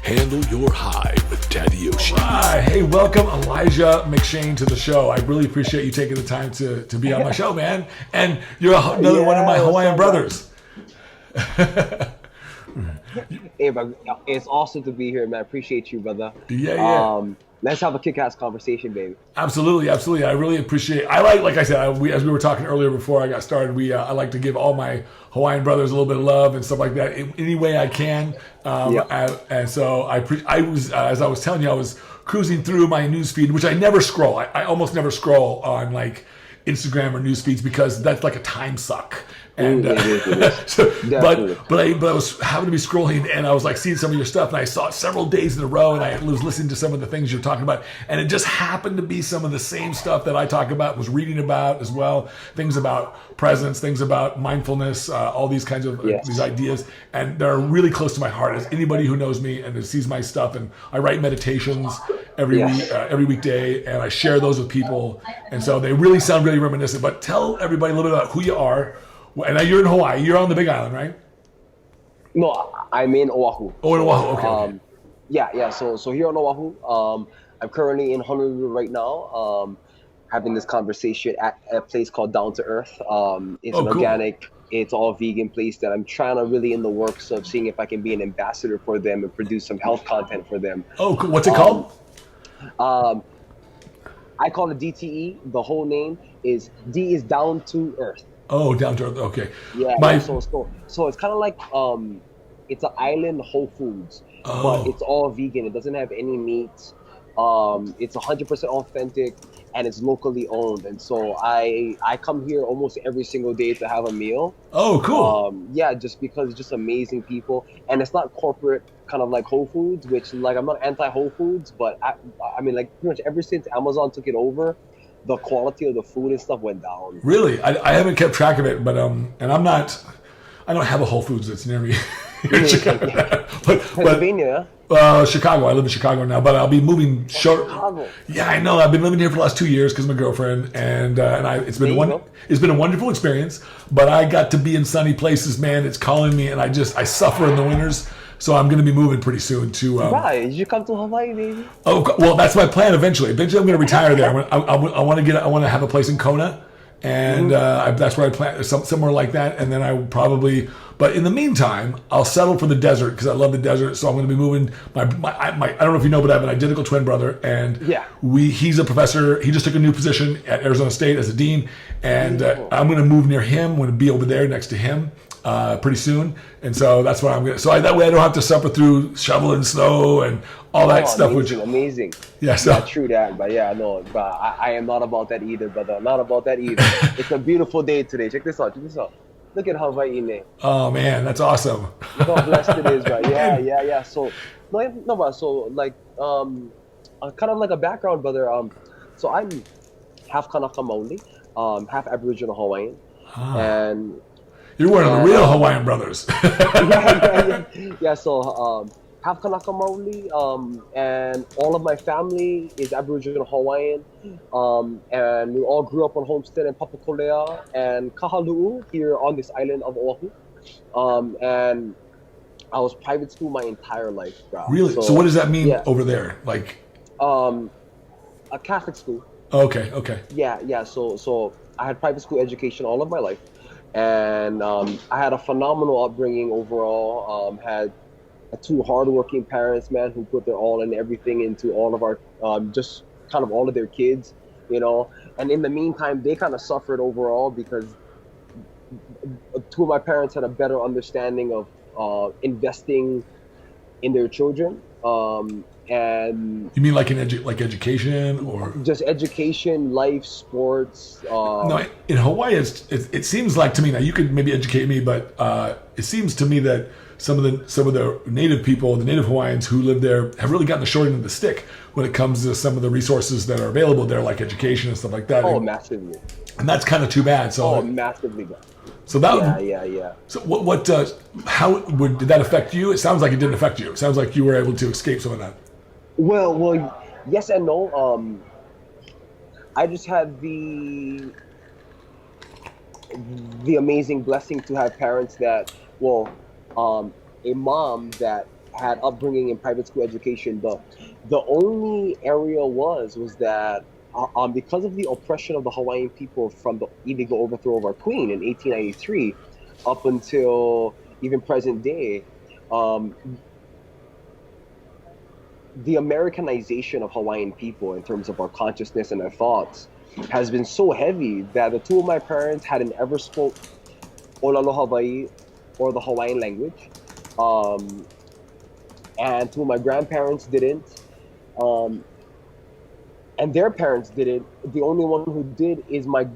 Handle your high with Tadayoshi. Hey, welcome Elijia McShane to the show. I really appreciate you taking the time to be on my show, man. And you're another one of my Hawaiian brothers. Hey, bro, it's awesome to be here, man. I appreciate you, brother. Yeah. Let's have a kick-ass conversation, baby. Absolutely. I really appreciate. Like I said, as we were talking earlier before I got started, I like to give all my Hawaiian brothers a little bit of love and stuff like that in any way I can. And so I was, as I was telling you, I was cruising through my newsfeed, which I never scroll. I almost never scroll on like Instagram or news feeds because that's like a time suck. And but I was having to be scrolling and I was like seeing some of your stuff and I saw it several days in a row and I was listening to some of the things you're talking about and it just happened to be some of the same stuff that I talk about, was reading about as well, things about presence, things about mindfulness, all these kinds of these ideas, and they're really close to my heart. As anybody who knows me and sees my stuff, and I write meditations every week, every weekday, and I share those with people, and so they really sound really reminiscent. But tell everybody a little bit about who you are. And now you're in Hawaii. You're on the Big Island, right? No, I'm in Oahu. Oh, in Oahu. Okay. Yeah. So here on Oahu, I'm currently in Honolulu right now, having this conversation at a place called Down to Earth. It's an organic, it's all vegan place that I'm trying to really in the works of seeing if I can be an ambassador for them and produce some health content for them. Oh, cool. What's it called? I call it DTE. The whole name is D is Down to Earth. Oh, Down to Earth. Okay. Yeah. So it's kind of like it's an island Whole Foods, but it's all vegan. It doesn't have any meat. It's 100% authentic and it's locally owned. And so I come here almost every single day to have a meal. Oh, cool. Just because it's just amazing people, and it's not corporate kind of like Whole Foods, which like I'm not anti Whole Foods, but I mean like pretty much ever since Amazon took it over, the quality of the food and stuff went down. Really? I haven't kept track of it, but and I don't have a Whole Foods that's near me here in Chicago. Pennsylvania? Chicago. I live in Chicago now, but I'll be moving short. Chicago. Yeah, I know. I've been living here for the last 2 years because of my girlfriend, and it's been a wonderful experience. But I got to be in sunny places, man. It's calling me, and I suffer in the winters. So I'm going to be moving pretty soon to. Right, you should come to Hawaii, baby. Oh well, that's my plan. Eventually, I'm going to retire there. I want to have a place in Kona, and that's where I plan somewhere like that. And then I will probably. But in the meantime, I'll settle for the desert because I love the desert. So I'm going to be moving. I don't know if you know, but I have an identical twin brother, and he's a professor. He just took a new position at Arizona State as a dean, and I'm going to move near him. I'm going to be over there next to him. Pretty soon, and so that's what I'm gonna. So that way I don't have to suffer through shoveling snow and all that stuff. Amazing. Yeah, so not true that, but yeah, no, but I am not about that either, brother. Not about that either. It's a beautiful day today. Check this out. Look at Hawaii. Oh man, that's awesome. Look how blessed it is, right? Yeah. So no, but so like kind of like a background, brother. So I'm half Kanaka Maoli, half Aboriginal Hawaiian, and. You're one of the real Hawaiian brothers. Yeah. So half Kanaka Maoli, and all of my family is Aboriginal Hawaiian, and we all grew up on homestead in Papakolea and Kahalu'u here on this island of Oahu, and I was private school my entire life, bro. Really? So what does that mean over there? Like, a Catholic school. Okay. Yeah. So I had private school education all of my life. And I had a phenomenal upbringing overall. Had two hardworking parents, man, who put their all and everything into all of our, just kind of all of their kids, you know. And in the meantime, they kind of suffered overall because two of my parents had a better understanding of investing in their children. And you mean like education or just education, life, sports? No, in Hawaii, it seems like to me, now you could maybe educate me, but it seems to me that some of the native people, the native Hawaiians who live there, have really gotten the short end of the stick when it comes to some of the resources that are available there, like education and stuff like that. Oh, massively. And that's kind of too bad. So massively bad. So that yeah. So how did that affect you? It sounds like it didn't affect you. It sounds like you were able to escape some of that. Well, yes and no. I just had the amazing blessing to have parents that, a mom that had upbringing in private school education. The only area was that because of the oppression of the Hawaiian people from the illegal overthrow of our queen in 1893 up until even present day, the Americanization of Hawaiian people in terms of our consciousness and our thoughts has been so heavy that the two of my parents hadn't ever spoke Olalo Hawaii or the Hawaiian language. And two of my grandparents didn't. And their parents didn't. The only one who did is my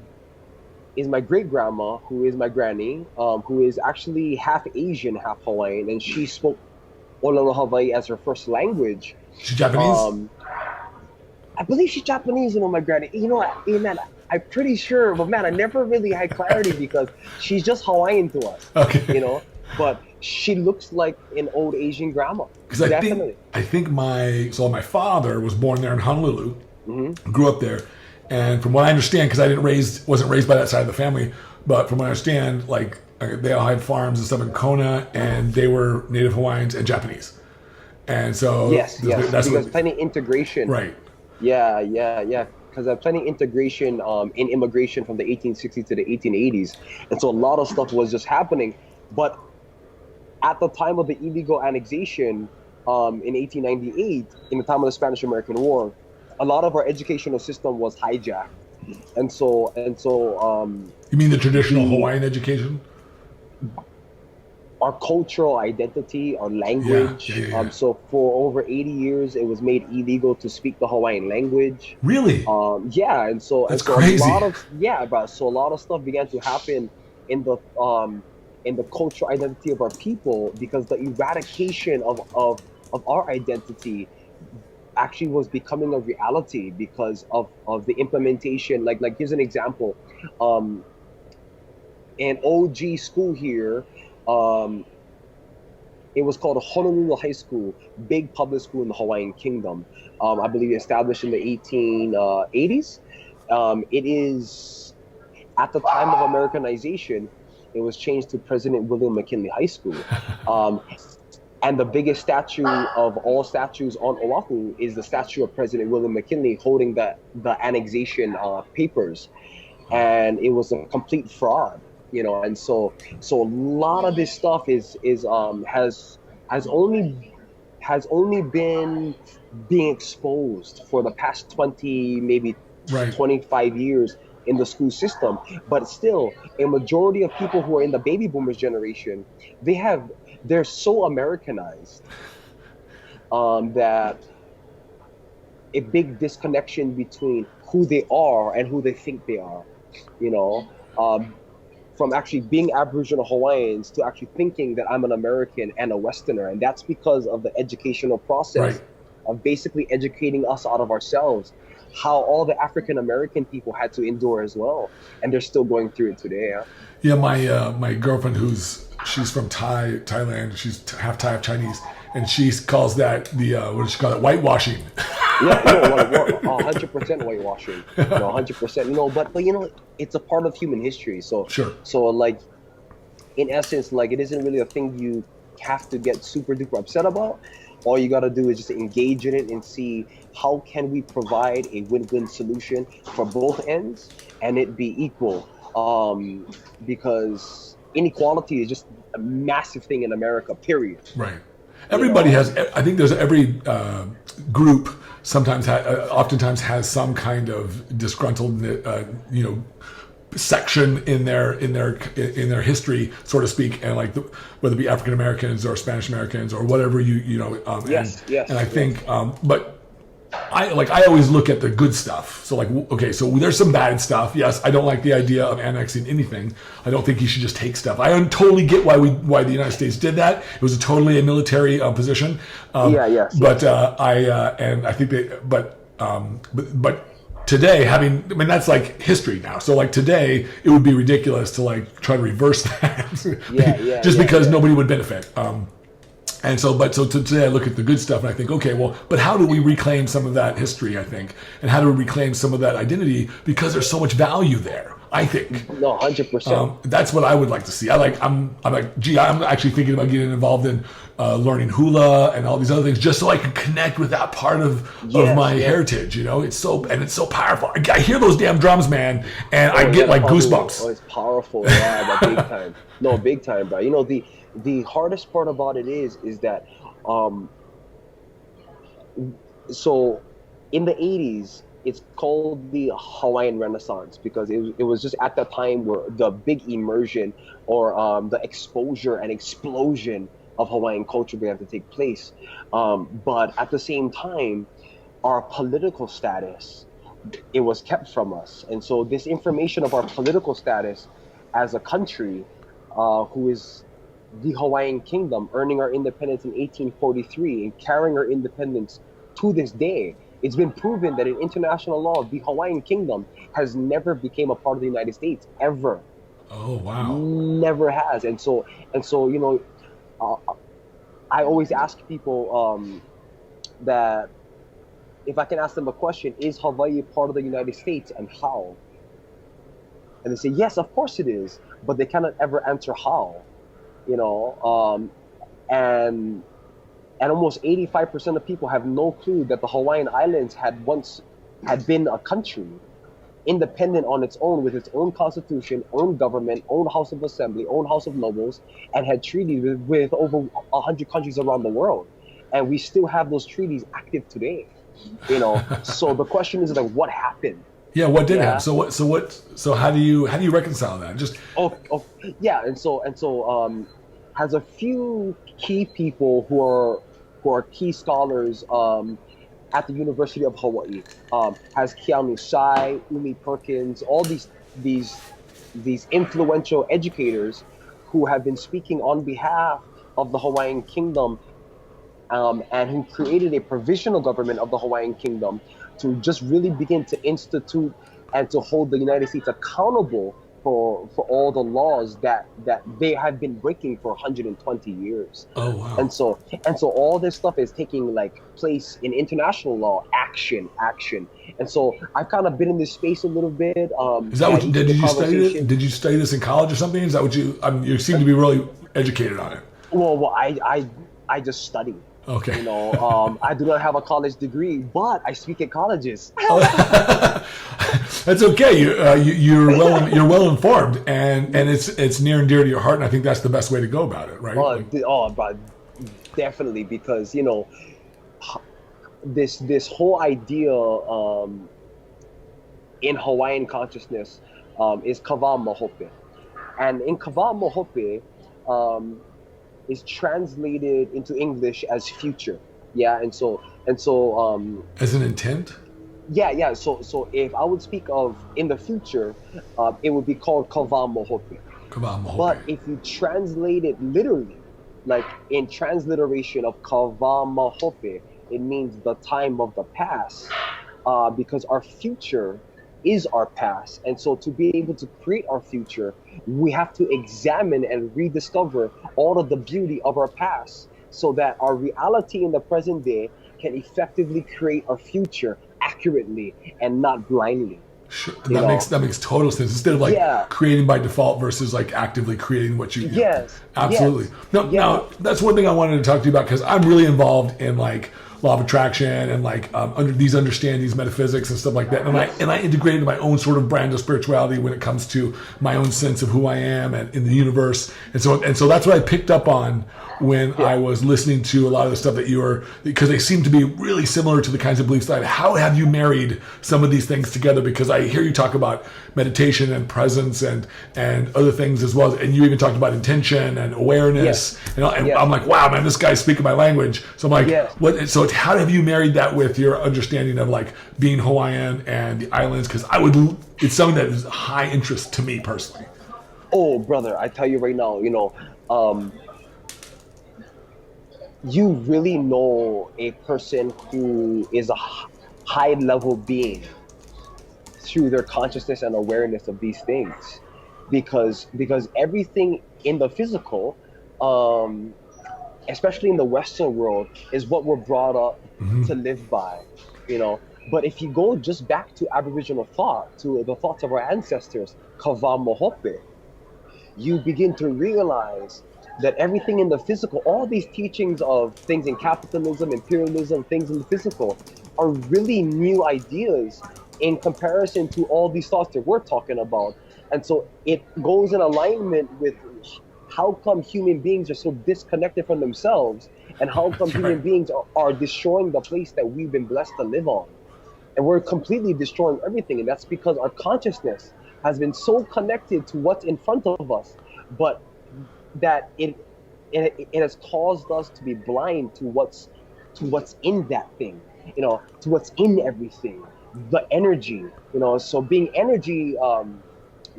great grandma, who is my granny, who is actually half Asian, half Hawaiian, and she spoke Olalo Hawaii as her first language. She's Japanese? I believe she's Japanese, my granny. Man, I'm pretty sure, but man, I never really had clarity because she's just Hawaiian to us. Okay. But she looks like an old Asian grandma. Because I think my father was born there in Honolulu, grew up there, and from what I understand, because I wasn't raised by that side of the family, but from what I understand, like they all had farms and stuff in Kona, and they were Native Hawaiians and Japanese, and so yes, because plenty integration, right? Yeah. Because there's plenty integration in immigration from the 1860s to the 1880s, and so a lot of stuff was just happening, but at the time of the illegal annexation in 1898, in the time of the Spanish-American War, a lot of our educational system was hijacked, and so. You mean the traditional Hawaiian education? Our cultural identity, our language. Yeah. So for over 80 years, it was made illegal to speak the Hawaiian language. Really? Yeah, and so that's crazy. So a lot of stuff began to happen in the cultural identity of our people, because the eradication of our identity actually was becoming a reality because of the implementation. Like here's an example. An OG school here, it was called Honolulu High School, big public school in the Hawaiian Kingdom. I believe established in the 1880s. It is, at the time of Americanization, it was changed to President William McKinley High School. And the biggest statue of all statues on Oahu is the statue of President William McKinley holding the annexation papers. And it was a complete fraud, and so a lot of this stuff has only been being exposed for the past 20, maybe 25 years in the school system. But still, a majority of people who are in the baby boomers generation, they're so Americanized that a big disconnection between who they are and who they think they are, from actually being Aboriginal Hawaiians to actually thinking that I'm an American and a Westerner. And that's because of the educational process of basically educating us out of ourselves, how all the African American people had to endure as well, and they're still going through it today. Yeah, my girlfriend, she's from Thailand, she's half Thai, half Chinese, and she calls that what does she call it? Whitewashing. Yeah, 100% whitewashing. 100%. But it's a part of human history. So sure. So like, in essence, like it isn't really a thing you have to get super duper upset about. All you got to do is just engage in it and see how can we provide a win-win solution for both ends and it be equal. Because inequality is just a massive thing in America, period. Right. Everybody has, I think there's every group oftentimes has some kind of disgruntled, section in their history, so to speak, and like whether it be African Americans or Spanish Americans or whatever yes. And I think, but I always look at the good stuff. So so there's some bad stuff. Yes, I don't like the idea of annexing anything. I don't think you should just take stuff. I totally get why the United States did that. It was totally a military position. But I think but today, that's like history now. So like today, it would be ridiculous to like try to reverse that. Because nobody would benefit. And so today I look at the good stuff and I think, okay, well, but how do we reclaim some of that history, I think? And how do we reclaim some of that identity? Because there's so much value there, I think. No, 100%. That's what I would like to see. I'm actually thinking about getting involved in learning hula and all these other things, just so I could connect with that part of my heritage. You know, it's so powerful. I hear those damn drums, man, and I get like goosebumps. Oh, it's powerful, yeah, but big time. No, big time, bro. You know, the hardest part about it is that, so in the 80s, it's called the Hawaiian Renaissance because it was just at that time where the big immersion or the exposure and explosion of Hawaiian culture began to take place. But at the same time, our political status, it was kept from us. And so this information of our political status as a country, who is the Hawaiian Kingdom, earning our independence in 1843 and carrying our independence to this day, it's been proven that in international law, the Hawaiian Kingdom has never became a part of the United States, ever. Oh, wow. Never has. And so, you know, I always ask people that if I can ask them a question, is Hawaii part of the United States and how? And they say, yes, of course it is, but they cannot ever answer how, you know, and almost 85% of people have no clue that the Hawaiian Islands had been a country, independent on its own, with its own constitution, own government, own House of Assembly, own House of Nobles, and had treaties with over 100 countries around the world. And we still have those treaties active today, you know. So the question is, like, what happened? Yeah, what did happen? So how do you reconcile that? Just yeah, and so has a few key people who are key scholars at the University of Hawaii. Has Keanu Shai, Umi Perkins, all these influential educators who have been speaking on behalf of the Hawaiian Kingdom, and who created a provisional government of the Hawaiian Kingdom to just really begin to institute and to hold the United States accountable for all the laws that they have been breaking for 120 years. Oh, wow. And so all this stuff is taking like place in international law, action. And so I've kind of been in this space a little bit. Is that what did you study it? Did you study this in college or something? Is that what you seem to be really educated on it? Well, I just study. Okay. You know, I do not have a college degree, but I speak at colleges. That's okay. You're well informed, and it's near and dear to your heart, and I think that's the best way to go about it, right? But definitely, because you know, this whole idea in Hawaiian consciousness is kava mahope, and in kava mahope is translated into English as future. Yeah, and so as an intent. Yeah. So if I would speak of in the future, it would be called kava mahope. But if you translate it literally, like in transliteration of kava mahope, it means the time of the past, because our future is our past. And so to be able to create our future, we have to examine and rediscover all of the beauty of our past so that our reality in the present day can effectively create our future accurately and not blindly. Sure. That makes total sense. Instead of creating by default versus like actively creating what you do. Yes. Absolutely. Yes. Now that's one thing I wanted to talk to you about, because I'm really involved in like law of attraction and like under these understandings, metaphysics and stuff like that. And I integrate into my own sort of brand of spirituality when it comes to my own sense of who I am and in the universe. And so that's what I picked up on when I was listening to a lot of the stuff that you were, because they seem to be really similar to the kinds of beliefs that I have. How have you married some of these things together? Because I hear you talk about meditation and presence and other things as well. And you even talked about intention and awareness. And I'm like, wow, man, this guy's speaking my language. So I'm like, what? So how have you married that with your understanding of like being Hawaiian and the islands? Because it's something that is high interest to me personally. Oh, brother, I tell you right now, you know, you really know a person who is a high level being through their consciousness and awareness of these things, because everything in the physical, especially in the Western world, is what we're brought up to live by, you know. But if you go just back to Aboriginal thought, to the thoughts of our ancestors, kava mahope, you begin to realize that everything in the physical, all these teachings of things in capitalism, imperialism, things in the physical, are really new ideas in comparison to all these thoughts that we're talking about. And so it goes in alignment with how come human beings are so disconnected from themselves, and how come human beings are destroying the place that we've been blessed to live on. And we're completely destroying everything. And that's because our consciousness has been so connected to what's in front of us, but that it has caused us to be blind to what's in that thing, to what's in everything, the energy, so being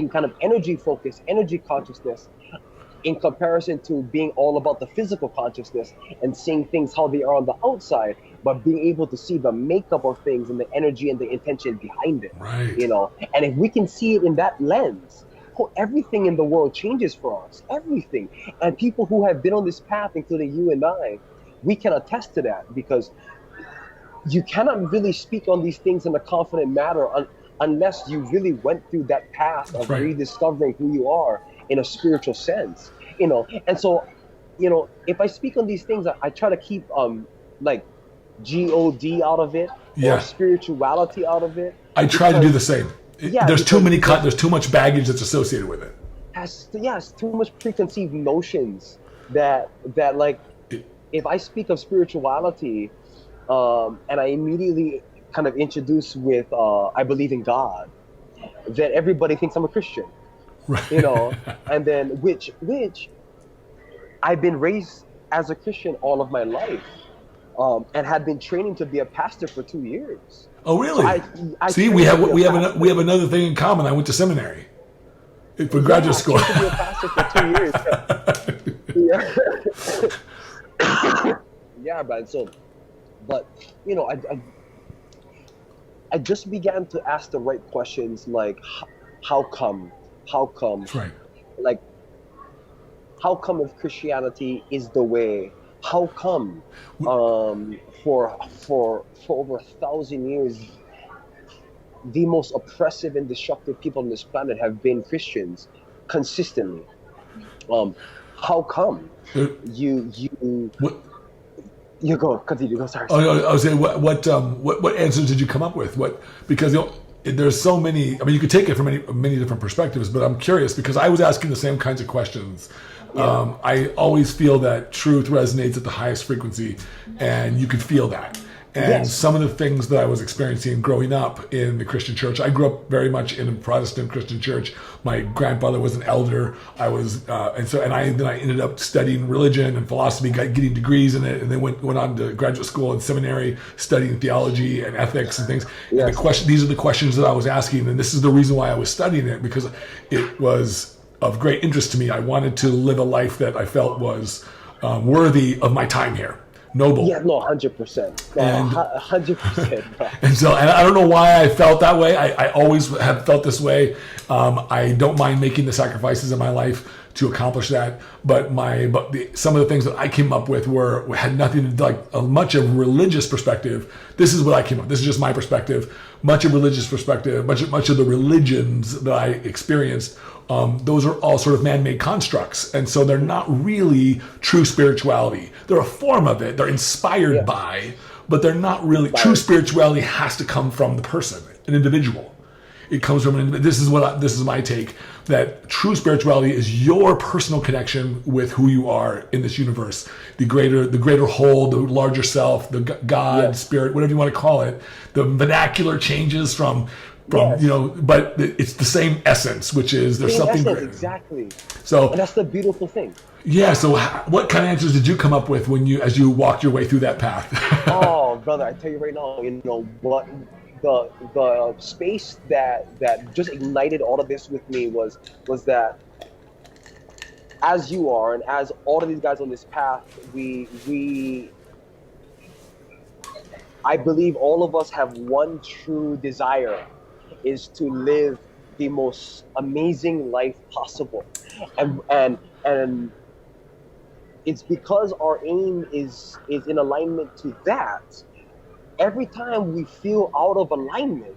kind of energy focused, energy consciousness, in comparison to being all about the physical consciousness and seeing things how they are on the outside, but being able to see the makeup of things and the energy and the intention behind it. Right. And if we can see it in that lens, everything in the world changes for us. Everything. And people who have been on this path, including you and I, we can attest to that, because you cannot really speak on these things in a confident manner unless you really went through that path of rediscovering who you are in a spiritual sense, And so, if I speak on these things, I try to keep like God out of it, or spirituality out of it. I try to do the same. There's too much baggage that's associated with it. Yes, too much preconceived notions that like, if I speak of spirituality, and I immediately kind of introduce with I believe in God, then everybody thinks I'm a Christian. Right. And then which I've been raised as a Christian all of my life, and had been training to be a pastor for 2 years. Oh, really? So I see, we have another thing in common. I went to seminary for graduate school. I trained to be a pastor for 2 years. Yeah, man. So, but I just began to ask the right questions, like how come? Right. Like, how come if Christianity is the way? How come for over 1,000 years the most oppressive and destructive people on this planet have been Christians consistently? How come you go continue? Go, sorry. Oh, I was saying, what answers did you come up with? Because there's so many. I mean, you could take it from many different perspectives, but I'm curious because I was asking the same kinds of questions. Yeah. I always feel that truth resonates at the highest frequency, and you can feel that. And some of the things that I was experiencing growing up in the Christian church, I grew up very much in a Protestant Christian church. My grandfather was an elder. I was, then I ended up studying religion and philosophy, getting degrees in it, and then went on to graduate school and seminary, studying theology and ethics and things. Yes. And these are the questions that I was asking, and this is the reason why I was studying it, because it was of great interest to me. I wanted to live a life that I felt was worthy of my time here. Noble. Yeah, no, 100%. 100%. And so, and I don't know why I felt that way. I always have felt this way. I don't mind making the sacrifices in my life to accomplish that. But some of the things that I came up with had nothing to do, like much of religious perspective. This is what I came up. This is just my perspective. Much of religious perspective, much of the religions that I experienced, those are all sort of man-made constructs, and so they're not really true spirituality. They're a form of it. They're inspired by, but they're not really. True spirituality has to come from the person, an individual. It comes from this is my take, that true spirituality is your personal connection with who you are in this universe, the greater whole, the larger self, the God, spirit, whatever you want to call it. The vernacular changes from but it's the same essence, which is there's something greater. Exactly. So, and that's the beautiful thing. Yeah. So, what kind of answers did you come up with as you walked your way through that path? Oh, brother, I tell you right now, what the space that just ignited all of this with me was that, as you are, and as all of these guys on this path, I believe all of us have one true desire, is to live the most amazing life possible, and it's because our aim is in alignment to that. Every time we feel out of alignment,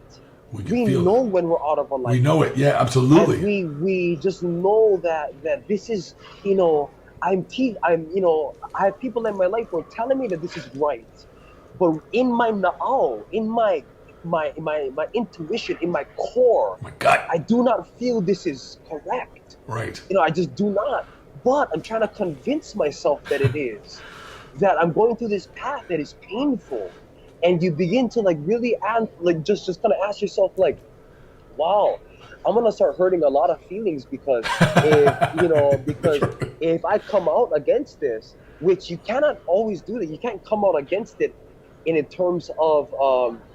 we know when we're out of alignment. We know it, yeah, absolutely. And we just know that this is, I have people in my life who are telling me that this is right, but in my na'au, in my intuition, in my core, My gut. I do not feel this is correct. Right. I just do not. But I'm trying to convince myself that it is. That I'm going through this path that is painful, and you begin to really just kind of ask yourself wow, I'm gonna start hurting a lot of feelings because if I come out against this, which you cannot always do that, you can't come out against it in terms of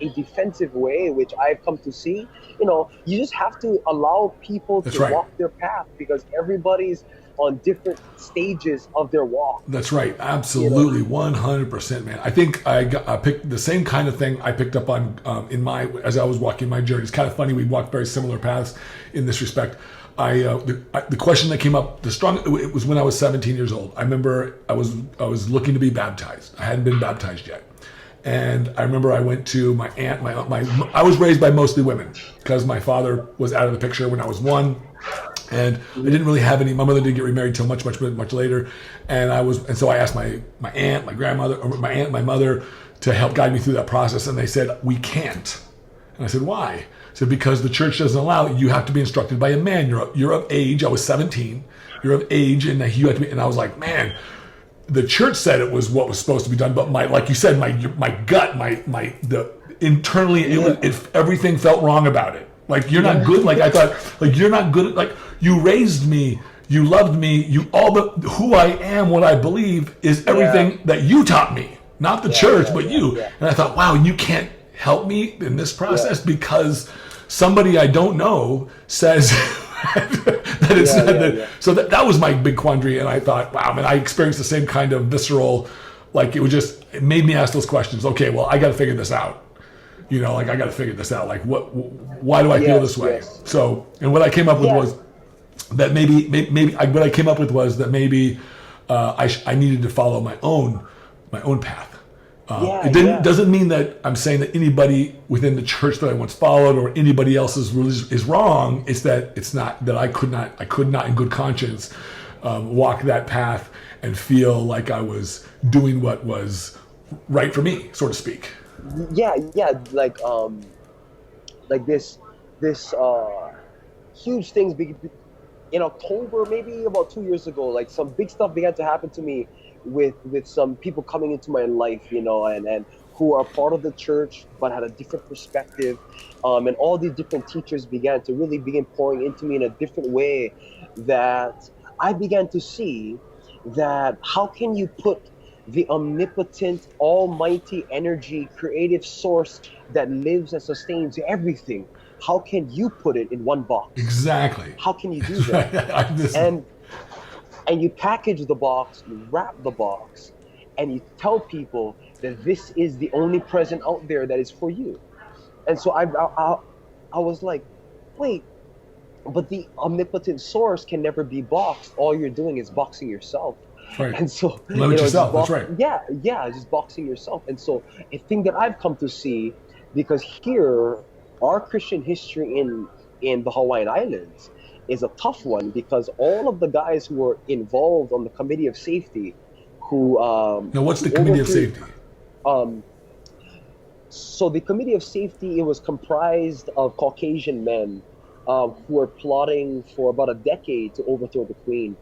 a defensive way, which I've come to see. You just have to allow people to walk their path, because everybody's on different stages of their walk. That's right. Absolutely. 100%, man. I think I picked the same kind of thing I picked up on as I was walking my journey. It's kind of funny. We walked very similar paths in this respect. The question that came up, it was when I was 17 years old. I remember I was looking to be baptized. I hadn't been baptized yet. And I remember I went to my aunt, I was raised by mostly women because my father was out of the picture when I was 1. And I didn't really have any. My mother didn't get remarried till much later, and so I asked my aunt, my grandmother, or my aunt, my mother, to help guide me through that process. And they said, we can't. And I said, why? I said, because the church doesn't allow it. You have to be instructed by a man. You're of age. I was 17. You're of age, and you have to be. And I was like, man, the church said it was what was supposed to be done, but like you said, my gut, internally, everything felt wrong about it. Like, you're not good. Like, I thought, like, you're not good. Like, you raised me, you loved me, who I am, what I believe is everything that you taught me, not the church, but you. And I thought, wow, you can't help me in this process because somebody I don't know says that it's that. So that was my big quandary. And I thought, wow, man, I experienced the same kind of visceral, it made me ask those questions. Okay, well, I got to figure this out. I got to figure this out. Like, why do I feel this way? Yes. So, and what I came up with was that maybe I needed to follow my own path. Doesn't mean that I'm saying that anybody within the church that I once followed or anybody else's religion is wrong. It's not that I could not in good conscience walk that path and feel like I was doing what was right for me, so to speak. This huge things in October, maybe about 2 years ago. Like, some big stuff began to happen to me with some people coming into my life, and who are part of the church but had a different perspective, and all these different teachers began pouring into me in a different way, that I began to see that how can you put the omnipotent, almighty energy, creative source that lives and sustains everything, how can you put it in one box? Exactly. How can you do that? And you package the box, you wrap the box, and you tell people that this is the only present out there that is for you. And so I was like, wait, but the omnipotent source can never be boxed. All you're doing is boxing yourself. Right. And so limit yourself. That's right. Yeah, just boxing yourself. And so a thing that I've come to see, because here our Christian history in the Hawaiian Islands is a tough one, because all of the guys who were involved on the Committee of Safety, who now what's the Committee of Safety? So the Committee of Safety, it was comprised of Caucasian men who were plotting for about a decade to overthrow the Queen.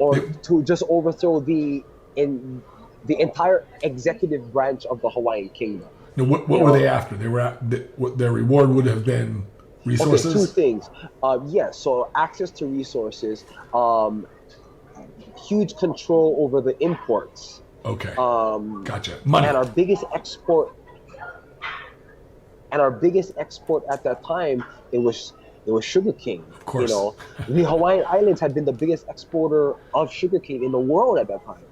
Okay. To just overthrow the entire executive branch of the Hawaiian Kingdom. Now, what were they after? Their reward would have been resources? Okay, two things. So access to resources, huge control over the imports. Okay. Gotcha. Money. And our biggest export at that time, it was sugarcane. Of course. The Hawaiian Islands had been the biggest exporter of sugarcane in the world at that time.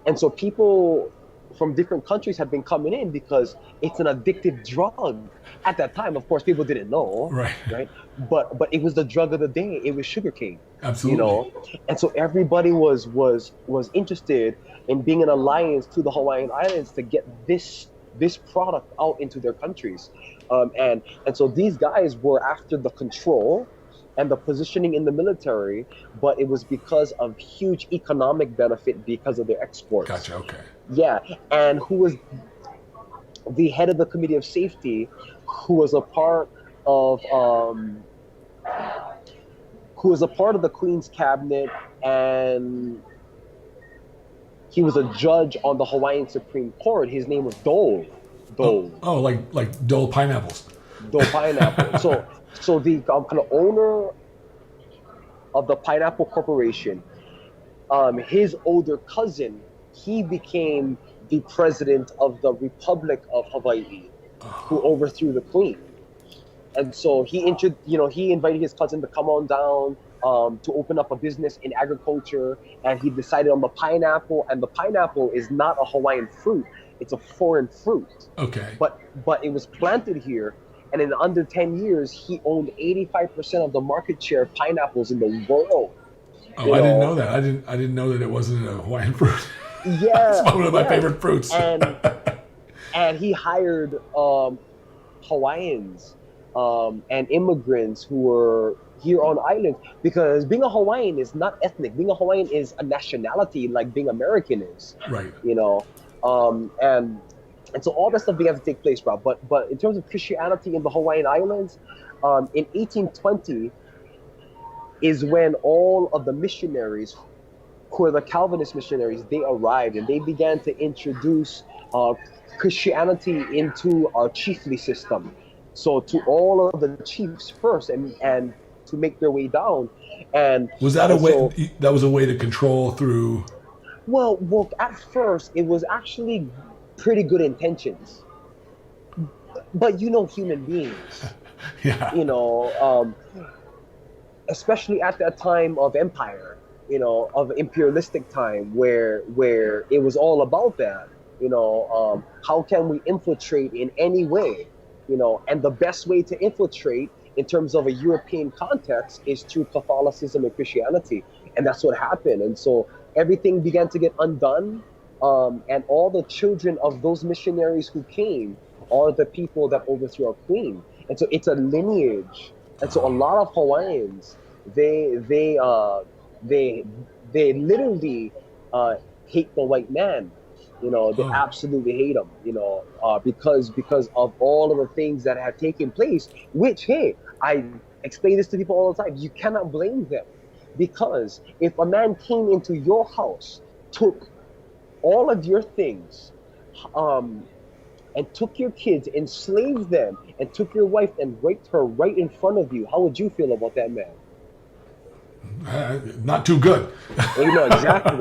And so people from different countries have been coming in because it's an addictive drug. At that time, of course, people didn't know. Right. But it was the drug of the day. It was sugarcane. Absolutely. And so everybody was interested in being an alliance to the Hawaiian Islands to get this product out into their countries. And so these guys were after the control and the positioning in the military, but it was because of huge economic benefit because of their exports. Gotcha. Okay. Yeah, and who was the head of the Committee of Safety, who was a part of the Queen's cabinet, and he was a judge on the Hawaiian Supreme Court. His name was Dole. Oh, like Dole pineapples. Dole pineapple. So the kind of owner of the Pineapple Corporation, his older cousin, he became the president of the Republic of Hawaii, who overthrew the Queen. And so he invited his cousin to come on down to open up a business in agriculture, and he decided on the pineapple. And the pineapple is not a Hawaiian fruit; it's a foreign fruit. Okay. But it was planted here, and in under 10 years, he owned 85% of the market share of pineapples in the world. Oh, I didn't know that. I didn't know that it wasn't a Hawaiian fruit. Yeah, it's one of my favorite fruits. And he hired Hawaiians and immigrants who were here on island, because being a Hawaiian is not ethnic. Being a Hawaiian is a nationality, like being American is. Right. And so all that stuff began to take place, bro. But in terms of Christianity in the Hawaiian Islands, in 1820 is when all of the missionaries, who are the Calvinist missionaries, they arrived, and they began to introduce Christianity into our chiefly system. So to all of the chiefs first, and to make their way down. And was that a way? That was a way to control through. Well, at first it was actually pretty good intentions, but human beings. Yeah. Especially at that time of empire, of imperialistic time, where it was all about that. How can we infiltrate in any way? And the best way to infiltrate in terms of a European context is through Catholicism and Christianity. And that's what happened. And so everything began to get undone. And all the children of those missionaries who came are the people that overthrew our queen. And so it's a lineage. And so a lot of Hawaiians, they literally hate the white man. They absolutely hate him, because of all of the things that have taken place, which, hey, I explain this to people all the time. You cannot blame them, because if a man came into your house, took all of your things, and took your kids, enslaved them, and took your wife and raped her right in front of you, how would you feel about that man? Not too good. Exactly.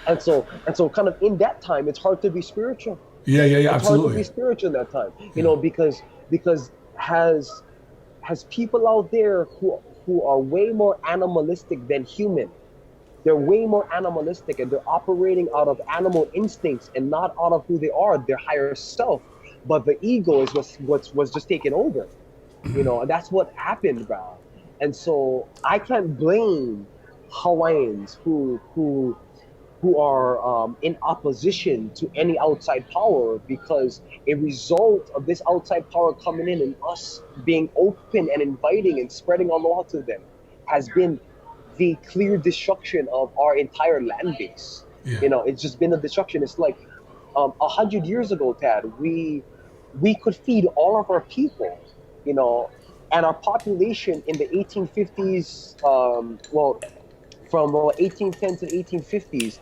And so kind of in that time, it's hard to be spiritual. Yeah, it's absolutely. hard to be spiritual in that time, because has people out there who are way more animalistic than human. They're way more animalistic, and they're operating out of animal instincts and not out of who they are, their higher self. But the ego is was just taken over, and that's what happened, bro. And so I can't blame Hawaiians who are in opposition to any outside power, because a result of this outside power coming in and us being open and inviting and spreading aloha to them has been the clear destruction of our entire land base. Yeah. It's just been a destruction. It's like 100 years ago, Tad, we could feed all of our people, and our population in the 1850s, from 1810 to the 1850s,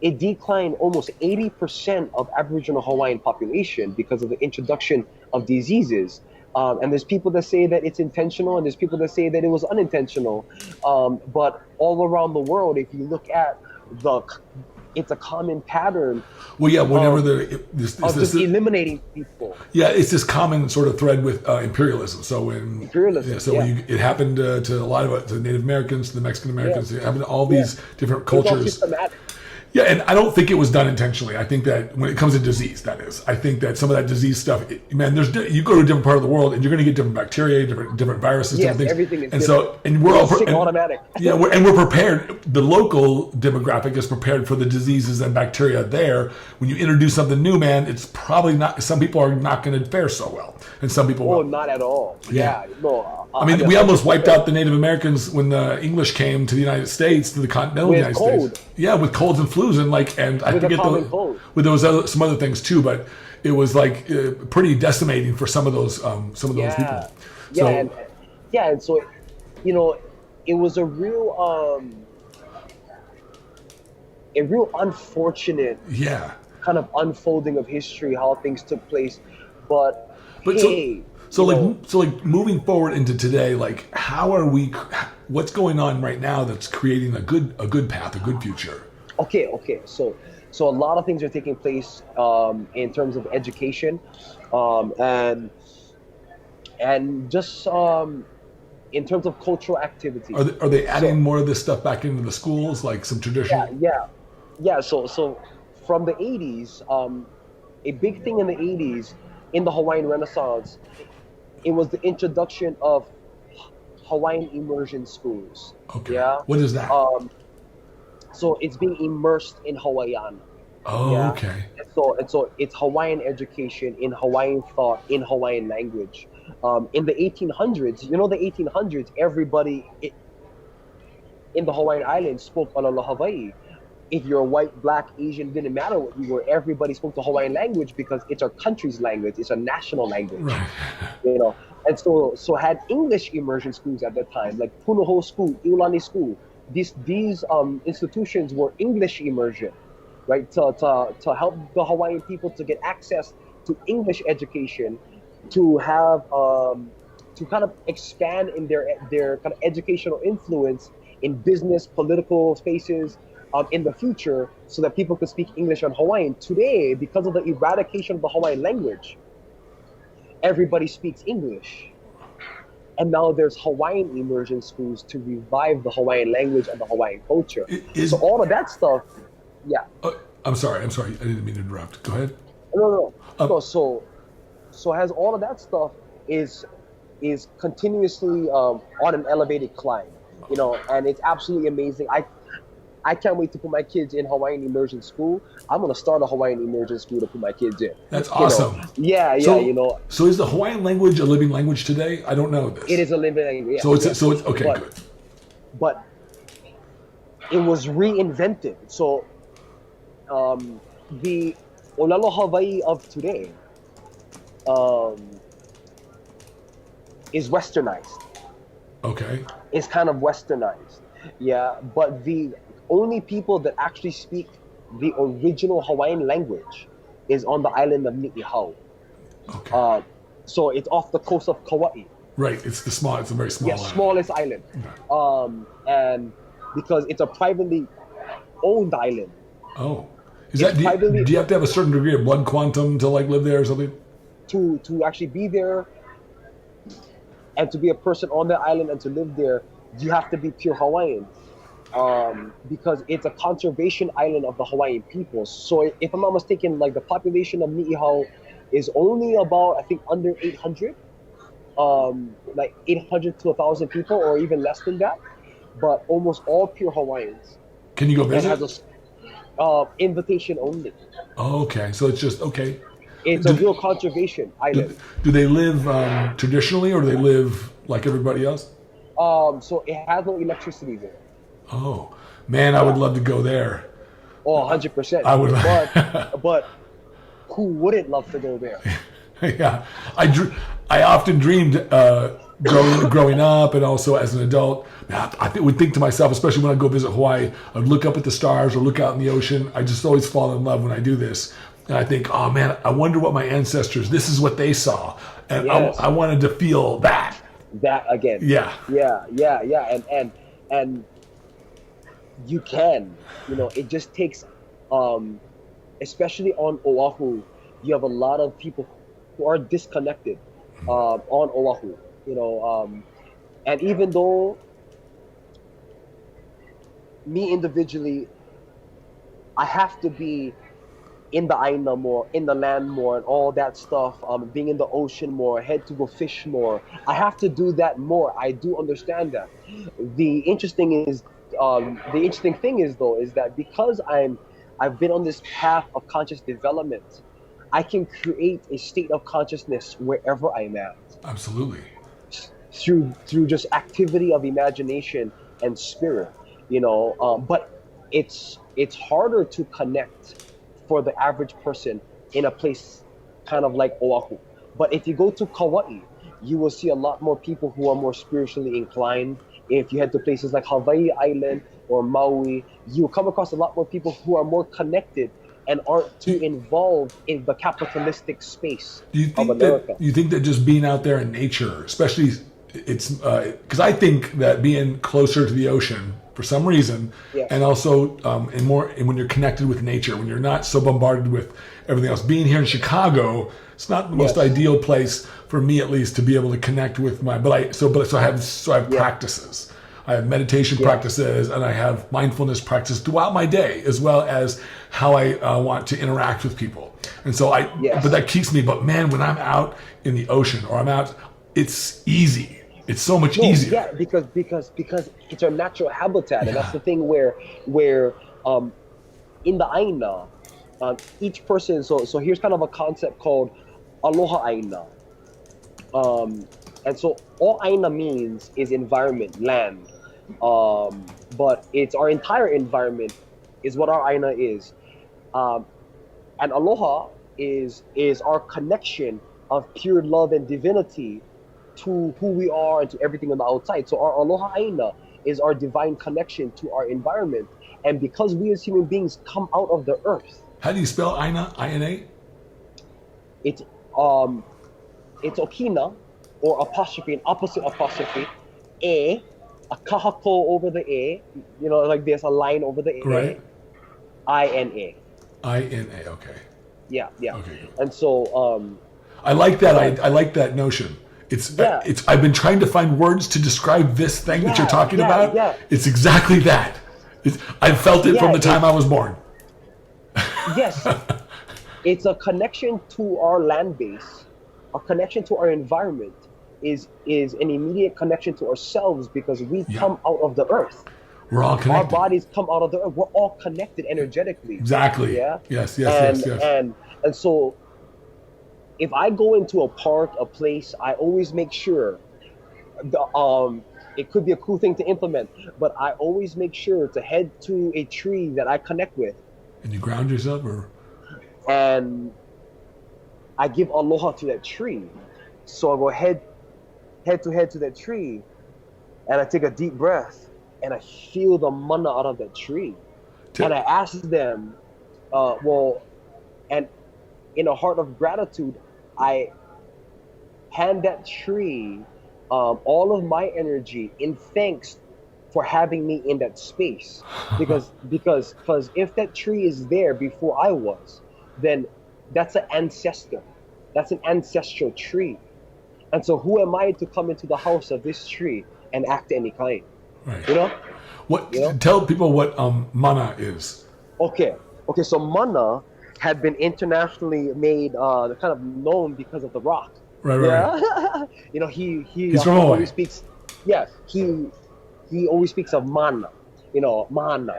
it declined almost 80% of Aboriginal Hawaiian population because of the introduction of diseases. And there's people that say that it's intentional, and there's people that say that it was unintentional. But all around the world, if you look at it's a common pattern. Well, yeah, whenever eliminating people. Yeah, it's this common sort of thread with imperialism. So when it happened to a lot of to Native Americans, to the Mexican Americans, it happened to all these different cultures. It's all systematic. Yeah, and I don't think it was done intentionally. I think that when it comes to disease, that is, I think that some of that disease stuff, you go to a different part of the world and you're going to get different bacteria, different viruses, different things. Everything is and different. So, and we're all automatic. Yeah, we're prepared. The local demographic is prepared for the diseases and bacteria there. When you introduce something new, man, it's probably not. Some people are not going to fare so well, and some people will. Not at all. Yeah. No, I mean, we almost wiped out the Native Americans when the English came to the United States, to the continental United States. Yeah, with colds and flus and I forget some other things too, but it was like pretty decimating for some of those people. And so, you know, it was a real unfortunate kind of unfolding of history, how things took place, but hey, so moving forward into today, like what's going on right now that's creating a good path, a good future? Okay. So a lot of things are taking place in terms of education, and just in terms of cultural activity. Are they adding more of this stuff back into the schools, like some tradition? Yeah. So from the 80s, a big thing in the 80s, in the Hawaiian Renaissance, it was the introduction of Hawaiian immersion schools. Okay. Yeah. What is that? So it's being immersed in Hawaiian. Oh, okay. And so it's Hawaiian education in Hawaiian thought, in Hawaiian language. In the 1800s, the 1800s, everybody in the Hawaiian Islands spoke Aloha Hawaii. If you're white, black, Asian, didn't matter what you were, everybody spoke the Hawaiian language because it's our country's language, it's a national language. Right. And so had English immersion schools at that time, like Punahou School, Iolani School. These institutions were English immersion, right? To help the Hawaiian people to get access to English education, to have to kind of expand in their kind of educational influence in business, political spaces in the future, so that people could speak English and Hawaiian. Today, because of the eradication of the Hawaiian language, everybody speaks English. And now there's Hawaiian immersion schools to revive the Hawaiian language and the Hawaiian culture. So all of that stuff, I'm sorry. I didn't mean to interrupt. Go ahead. No. So has all of that stuff is continuously on an elevated climb, and it's absolutely amazing. I can't wait to put my kids in Hawaiian immersion school. I'm going to start a Hawaiian immersion school to put my kids in. That's awesome. So is the Hawaiian language a living language today? I don't know this. It is a living language. So it's okay, good. But it was reinvented. So the Olelo Hawaii of today is westernized. Okay. It's kind of westernized. Yeah, but the only people that actually speak the original Hawaiian language is on the island of Ni'ihau. Okay. So it's off the coast of Kauai. Right. It's a very small island. Smallest island. Okay. And because it's a privately owned island. Oh. Do you have to have a certain degree of blood quantum to live there or something? To actually be there and to be a person on the island and to live there, you have to be pure Hawaiian. Because it's a conservation island of the Hawaiian people. So if I'm not mistaken, the population of Ni'ihau is only about, I think, under 800, 800 to 1,000 people, or even less than that. But almost all pure Hawaiians. Can you go visit? And has invitation only. Oh, okay. So it's just, okay. It's a real conservation island. Do they live traditionally, or do they live like everybody else? So it has no electricity there. Oh, man, I would love to go there. Oh, 100%. I would. But who wouldn't love to go there? Yeah. I often dreamed growing up and also as an adult, I would think to myself, especially when I go visit Hawaii, I'd look up at the stars or look out in the ocean. I just always fall in love when I do this. And I think, oh, man, I wonder what my ancestors, this is what they saw. And yes. I wanted to feel that. That again. Yeah. And you can, it just takes, especially on Oahu, you have a lot of people who are disconnected on Oahu, and even though me individually, I have to be in the aina more, in the land more, and all that stuff, being in the ocean more, head to go fish more. I have to do that more. I do understand that. The interesting thing is that because I've been on this path of conscious development, I can create a state of consciousness wherever I'm at. Absolutely. through just activity of imagination and spirit, but it's harder to connect for the average person in a place kind of like Oahu. But if you go to Kauai, you will see a lot more people who are more spiritually inclined. If you head to places like Hawaii Island or Maui, you'll come across a lot more people who are more connected and aren't too involved in the capitalistic space of America. You think that just being out there in nature, especially it's because I think that being closer to the ocean for some reason, and also and when you're connected with nature, when you're not so bombarded with everything else. Being here in Chicago, it's not the most ideal place for me, at least, to be able to connect with my. So I have practices. I have meditation practices, and I have mindfulness practices throughout my day, as well as how I want to interact with people. And so but that keeps me. But man, when I'm out in the ocean or I'm out, it's easy. It's so much easier. Yeah, because it's our natural habitat, and that's the thing where in the aina, each person. So here's kind of a concept called aloha aina. And so all aina means is environment, land. But it's our entire environment is what our aina is. And aloha is our connection of pure love and divinity to who we are and to everything on the outside. So our aloha aina is our divine connection to our environment. And because we as human beings come out of the earth. How do you spell aina? I-N-A? It's okina, or apostrophe, an opposite apostrophe, a kahako over the a, like there's a line over the a. Right. I-N-A. I-N-A, okay. Yeah. Okay, good. And so I like that. I like that notion. It's I've been trying to find words to describe this thing that you're talking about. Yeah. It's exactly that. I felt it from the time I was born. Yes. It's a connection to our land base. A connection to our environment is an immediate connection to ourselves, because we come out of the earth. We're all connected. Our bodies come out of the earth. We're all connected energetically. Exactly. Yeah. Yes. And so if I go into a park, a place, I always make sure it could be a cool thing to implement, but I always make sure to head to a tree that I connect with. And you ground yourself, or? And I give aloha to that tree. So I go head to that tree, and I take a deep breath, and I feel the mana out of that tree. And I ask them, and in a heart of gratitude, I hand that tree all of my energy in thanks for having me in that space. Because if that tree is there before I was, then that's an ancestor. That's an ancestral tree. And so who am I to come into the house of this tree and act any kind? Right. Tell people what mana is. Okay, so mana had been internationally made kind of known because of The Rock. Right. He's from Hawaii. Always speaks. Yeah, he always speaks of mana. Mana.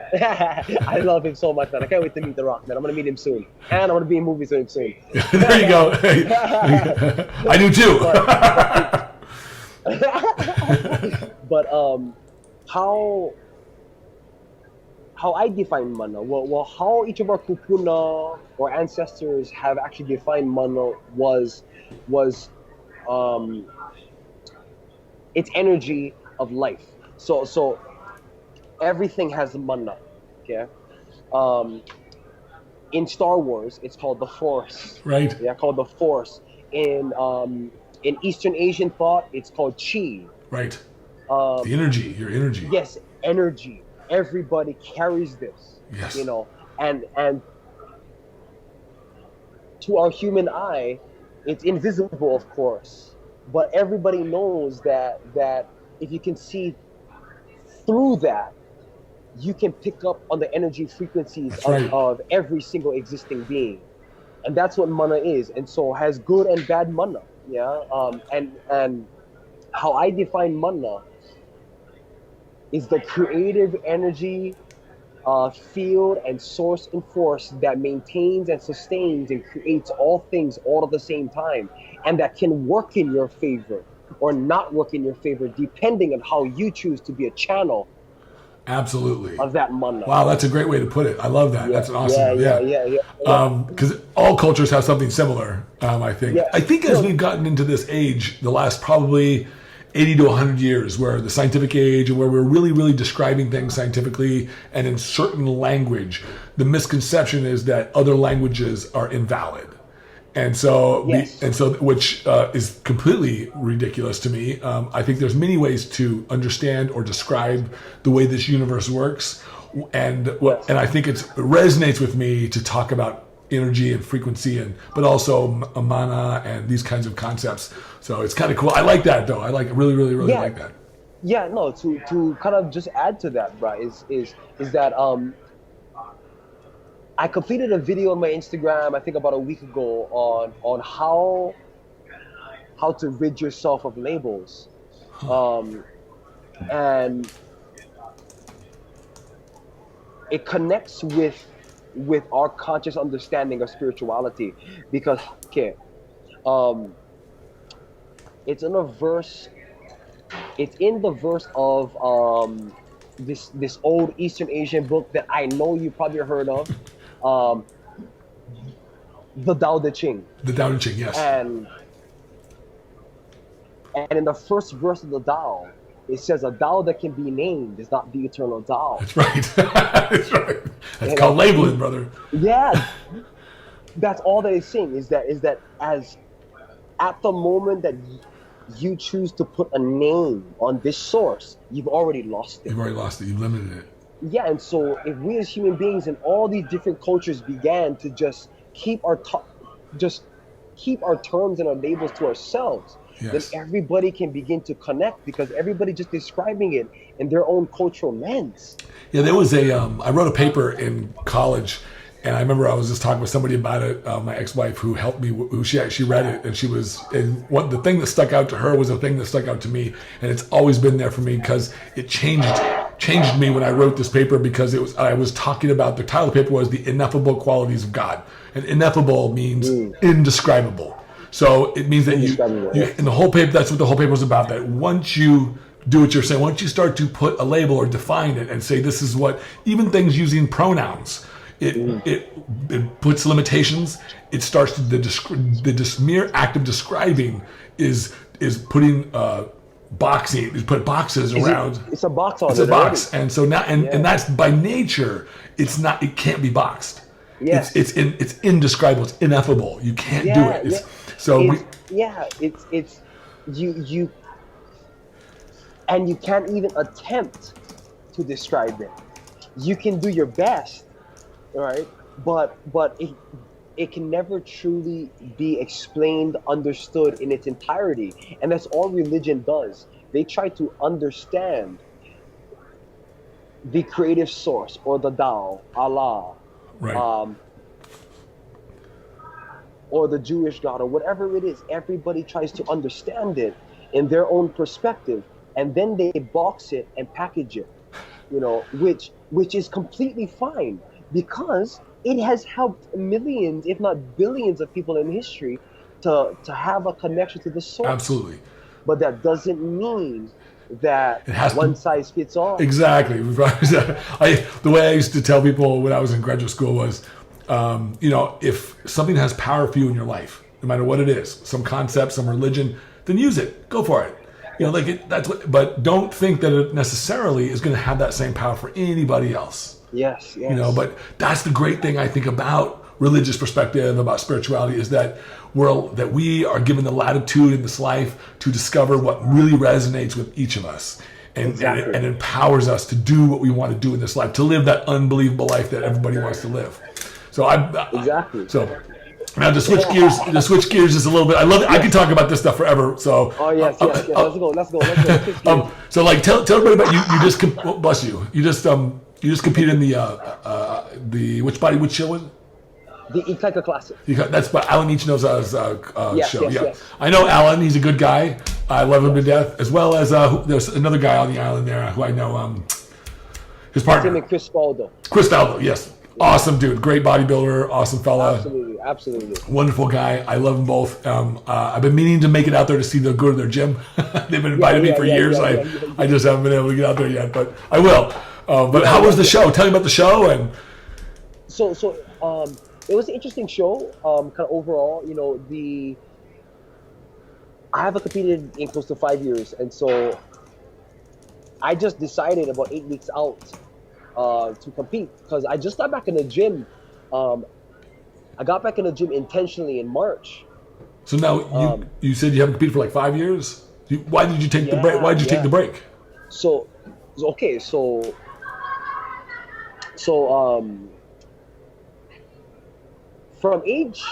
I love him so much, man. I can't wait to meet The Rock, man. I'm gonna meet him soon, and I'm gonna be in movies with him soon. There you go. I do too. But how I define mana? Well, how each of our kupuna or ancestors have actually defined mana was its energy of life. So everything has mana. Okay. In Star Wars, it's called the Force. Right. Yeah, called the Force. In Eastern Asian thought, it's called Chi. Right. The energy, your energy. Yes, energy. Everybody carries this. Yes. And to our human eye, it's invisible, of course. But everybody knows that if you can see through that, you can pick up on the energy frequencies of every single existing being. And that's what mana is. And so has good and bad mana. Yeah. And how I define mana is the creative energy field and source and force that maintains and sustains and creates all things all at the same time, and that can work in your favor or not work in your favor, depending on how you choose to be a channel Absolutely. of that mana. Wow, that's a great way to put it. I love that. Yeah, That's an awesome. yeah. Because all cultures have something similar. I think. Yeah. I think as we've gotten into this age, the last probably 80 to 100 years, where the scientific age and where we're really, really describing things scientifically and in certain language, the misconception is that other languages are invalid. And so, which is completely ridiculous to me. I think there's many ways to understand or describe the way this universe works, and I think it resonates with me to talk about energy and frequency, but also mana and these kinds of concepts. So it's kind of cool. I like that though. I really like that. Yeah, no. To kind of just add to that, right? Is that I completed a video on my Instagram, I think about a week ago, on how to rid yourself of labels, and it connects with our conscious understanding of spirituality, because it's in a verse. It's in the verse of this old Eastern Asian book that I know you probably heard of. The Tao Te Ching. The Tao Te Ching, yes. And in the first verse of the Tao, it says a Tao that can be named is not the eternal Tao. That's right. That's right. That's called labeling, brother. Yeah. That's all that it's saying, is that as at the moment that you choose to put a name on this source, you've already lost it. You've already lost it. You've limited it. Yeah, and so if we as human beings in all these different cultures began to just keep our terms and our labels to ourselves, then everybody can begin to connect, because everybody just describing it in their own cultural lens. Yeah, there was I wrote a paper in college, and I remember I was just talking with somebody about it, my ex-wife, who helped me, she read it, and the thing that stuck out to her was the thing that stuck out to me, and it's always been there for me, because it changed me when I wrote this paper, because I was talking about, the title of the paper was The Ineffable Qualities of God. And ineffable means indescribable. So it means that you in the whole paper, that's what the whole paper was about, that once you do what you're saying, once you start to put a label or define it and say this is what, even things using pronouns, it puts limitations. It starts to, the mere act of describing is putting boxing. You put boxes around. It's a box on it. It's a box, and so now, and that's by nature. It's not. It can't be boxed. Yes. It's indescribable. It's ineffable. You can't do it. It's you, and you can't even attempt to describe it. You can do your best, right? But it can never truly be explained, understood in its entirety. And that's all religion does. They try to understand the creative source, or the Tao, Allah, right, or the Jewish God, or whatever it is. Everybody tries to understand it in their own perspective, and then they box it and package it, which is completely fine, because it has helped millions, if not billions, of people in history to have a connection to the source. Absolutely. But that doesn't mean that one size fits all. Exactly. The way I used to tell people when I was in graduate school was, if something has power for you in your life, no matter what it is, some concept, some religion, then use it. Go for it. But don't think that it necessarily is going to have that same power for anybody else. Yes. But that's the great thing I think about religious perspective, about spirituality, is that we are given the latitude in this life to discover what really resonates with each of us, and empowers us to do what we want to do in this life, to live that unbelievable life that everybody wants to live. So now to switch gears just a little bit. I love it. I could talk about this stuff forever. So yes. Let's go. So tell everybody about you. Bless you. You just competed in the which show was it? The Ikakika Classic. That's by Alan Ichino's show. Yes. I know Alan. He's a good guy. I love him to death. As well as there's another guy on the island there who I know. His partner. His name is Chris Faldo. Chris Faldo, yes. Awesome dude, great bodybuilder, awesome fella. Absolutely. Wonderful guy. I love them both. I've been meaning to make it out there to see them go to their gym. They've been inviting me for years. I just haven't been able to get out there yet, but I will. But how was the show? Tell me about the show. And so it was an interesting show. Kind of overall, I haven't competed in close to 5 years, and so I just decided about 8 weeks out to compete because I just got back in the gym. I got back in the gym intentionally in March. So now you said you haven't competed for like 5 years. Why did you take the break? Why did you take the break? So from age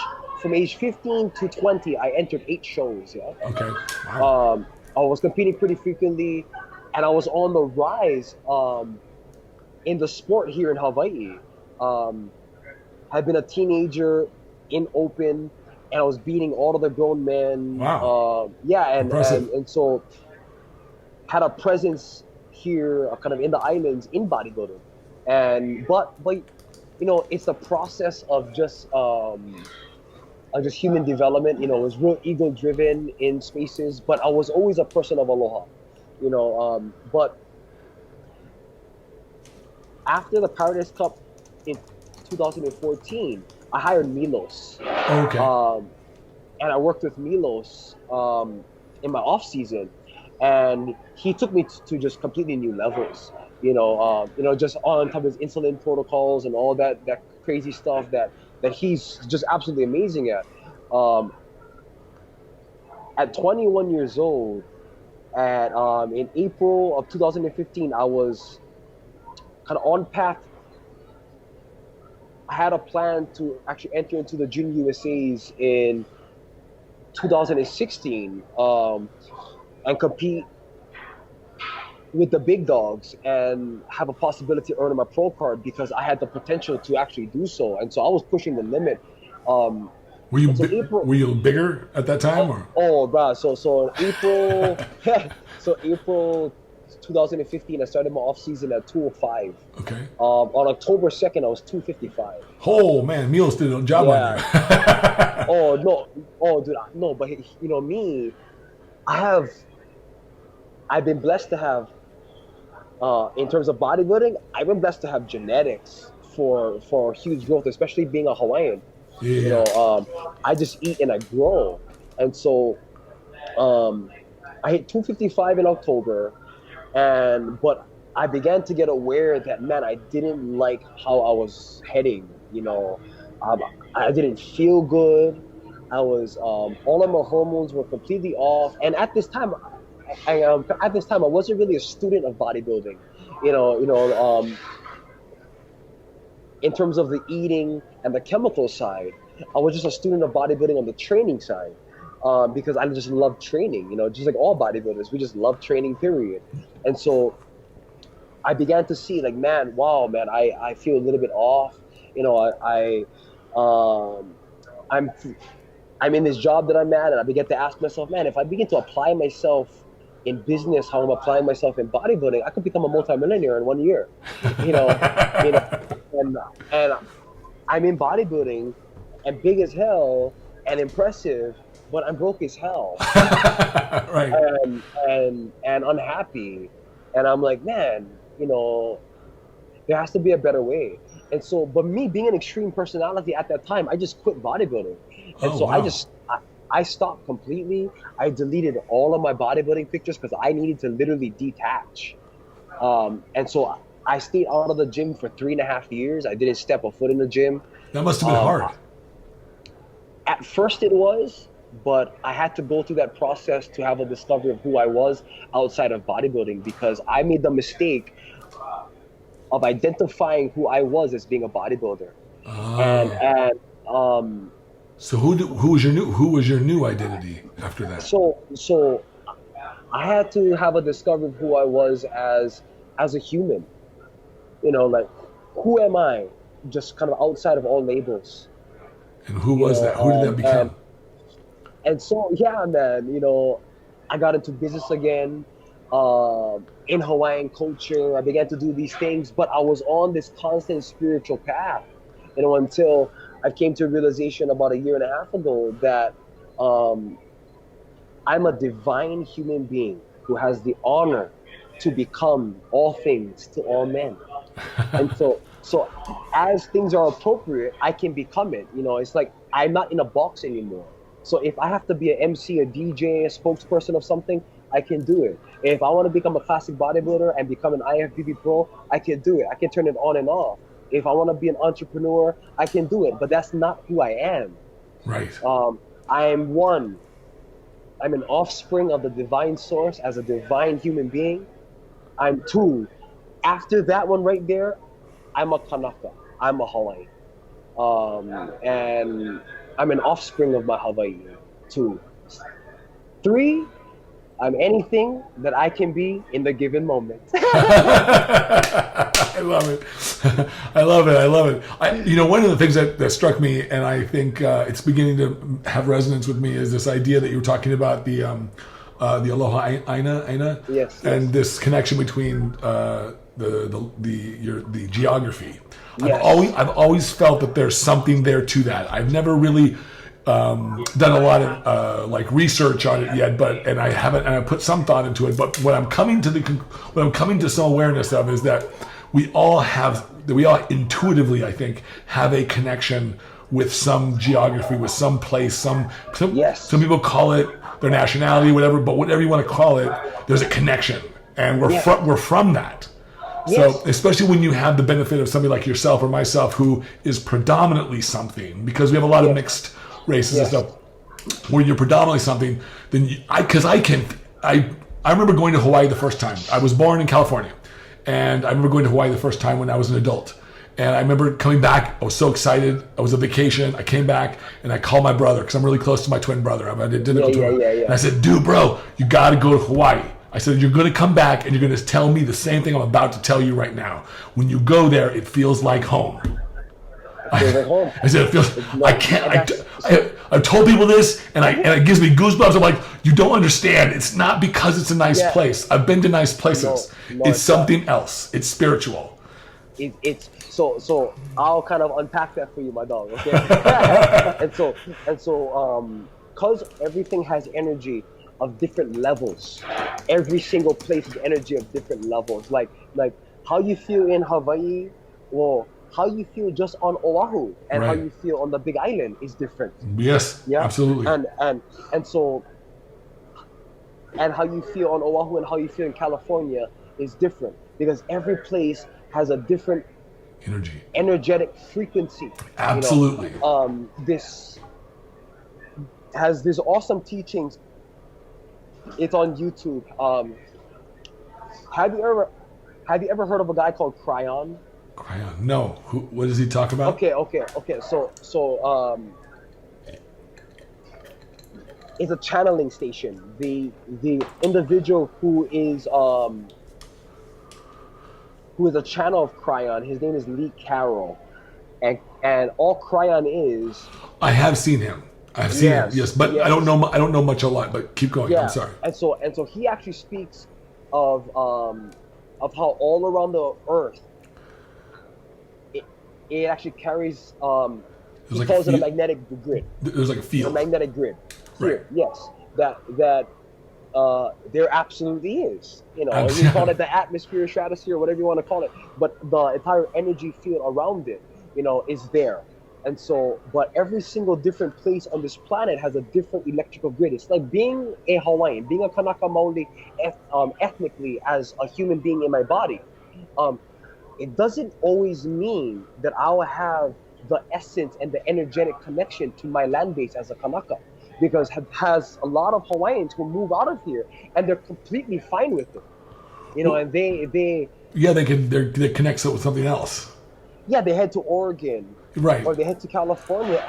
15 to 20, I entered 8 shows. Yeah. Okay. Wow. I was competing pretty frequently, and I was on the rise in the sport here in Hawaii. I'd been a teenager in open, and I was beating all of the grown men. Wow. And so had a presence here, kind of in the islands in bodybuilding, but it's the process of just human development. It was real ego driven in spaces, but I was always a person of aloha, but after the Paradise Cup in 2014, I hired Milos. Okay. And I worked with Milos in my off season, and he took me to just completely new levels. Just on top of his insulin protocols and all that crazy stuff that he's just absolutely amazing at. At 21 years old, in April of 2015, I was kind of on path. I had a plan to actually enter into the Junior USAs in 2016 and compete with the big dogs and have a possibility of earning my pro card because I had the potential to actually do so. And so I was pushing the limit. Were you bigger at that time? Bro. So in April, April 2015, I started my off season at 205. Okay. On October 2nd, I was 255. Oh man, Milos did a job on you. No, but me, I've been blessed to have, in terms of bodybuilding, I've been blessed to have genetics for huge growth, especially being a Hawaiian. Yeah. I just eat and I grow, and so I hit 255 in October, but I began to get aware that, man, I didn't like how I was heading. I didn't feel good. I was all of my hormones were completely off, and at this time I wasn't really a student of bodybuilding. In terms of the eating and the chemical side, I was just a student of bodybuilding on the training side, because I just love training, just like all bodybuilders, we just love training, period. And so I began to see, like, I feel a little bit off. I'm in this job that I'm at, and I began to ask myself, man, if I begin to apply myself in business how I'm applying myself in bodybuilding, I could become a multimillionaire in 1 year. And I'm in bodybuilding and big as hell and impressive, but I'm broke as hell. Right. And unhappy. And I'm like, man, there has to be a better way. And so, but me being an extreme personality at that time, I just quit bodybuilding. And I stopped completely. I deleted all of my bodybuilding pictures because I needed to literally detach. And so I stayed out of the gym for 3.5 years. I didn't step a foot in the gym. That must have been hard. At first it was, but I had to go through that process to have a discovery of who I was outside of bodybuilding, because I made the mistake of identifying who I was as being a bodybuilder. So who was your new identity after that? So I had to have a discovery of who I was as a human. Like, who am I? Just kind of outside of all labels. And who was that? Who did that become? And so, yeah, man, I got into business again, in Hawaiian culture. I began to do these things, but I was on this constant spiritual path. until I came to a realization about a year and a half ago that I'm a divine human being who has the honor to become all things to all men. And so as things are appropriate, I can become it. It's like I'm not in a box anymore. So if I have to be an MC, a DJ, a spokesperson of something, I can do it. If I want to become a classic bodybuilder and become an IFBB pro, I can do it. I can turn it on and off. If I want to be an entrepreneur, I can do it. But that's not who I am. Right. I am one. I'm an offspring of the divine source as a divine human being. I'm two. After that one right there, I'm a Kanaka. I'm a Hawaiian. And I'm an offspring of my Hawaii. 2. 3, I'm anything that I can be in the given moment. I love it. I love it. One of the things that struck me, and I think it's beginning to have resonance with me, is this idea that you were talking about the Aloha aina, yes, and this connection between the geography. Yes. I've always felt that there's something there to that. I've never really done a lot of research on it yet, and I put some thought into it. But what I'm coming to some awareness of is that we all intuitively, I think, have a connection with some geography, with some place, some people call it their nationality, whatever. But whatever you want to call it, there's a connection, and we're from that. Yes. So especially when you have the benefit of somebody like yourself or myself who is predominantly something, because we have a lot of mixed races and stuff, where you're predominantly something, then I remember going to Hawaii the first time. I was born in California, and I remember going to Hawaii the first time when I was an adult. And I remember coming back, I was so excited. I was on vacation. I came back and I called my brother, because I'm really close to my twin brother. I'm identical to him. And I said, dude, bro, you got to go to Hawaii. I said, you're going to come back and you're going to tell me the same thing I'm about to tell you right now. When you go there, it feels like home. It feels like home. I said, it feels, I can't, I've told people this, and it gives me goosebumps. I'm like, you don't understand. It's not because it's a nice place. I've been to nice places. No, it's something else. It's spiritual. It's so I'll kind of unpack that for you, my dog. Okay. and so because everything has energy of different levels. Every single place is energy of different levels. Like how you feel in Hawaii, or how you feel just on Oahu, and how you feel on the Big Island is different. Yes, absolutely. And how you feel on Oahu and how you feel in California is different, because every place has a different energetic frequency. Absolutely. This has this awesome teachings. It's on YouTube. Have you ever heard of a guy called Cryon? Cryon? No. What does he talk about? Okay. So it's a channeling station. The individual who is a channel of Cryon, his name is Lee Carroll, and all Cryon is. I have seen him. I've seen him, yes, but I don't know much a lot. But keep going. I'm sorry. And so he actually speaks of how all around the earth it actually carries. He calls it a magnetic grid. There's like a field. A magnetic grid. Right. Yes. That there absolutely is. You call it the atmosphere, stratosphere, whatever you want to call it. But the entire energy field around it, is there. And so, but every single different place on this planet has a different electrical grid. It's like being a Hawaiian, being a Kanaka Maoli ethnically as a human being in my body. It doesn't always mean that I'll have the essence and the energetic connection to my land base as a Kanaka, because has a lot of Hawaiians who move out of here and they're completely fine with it. And they connect it with something else. Yeah, they head to Oregon. Right. Or they head to California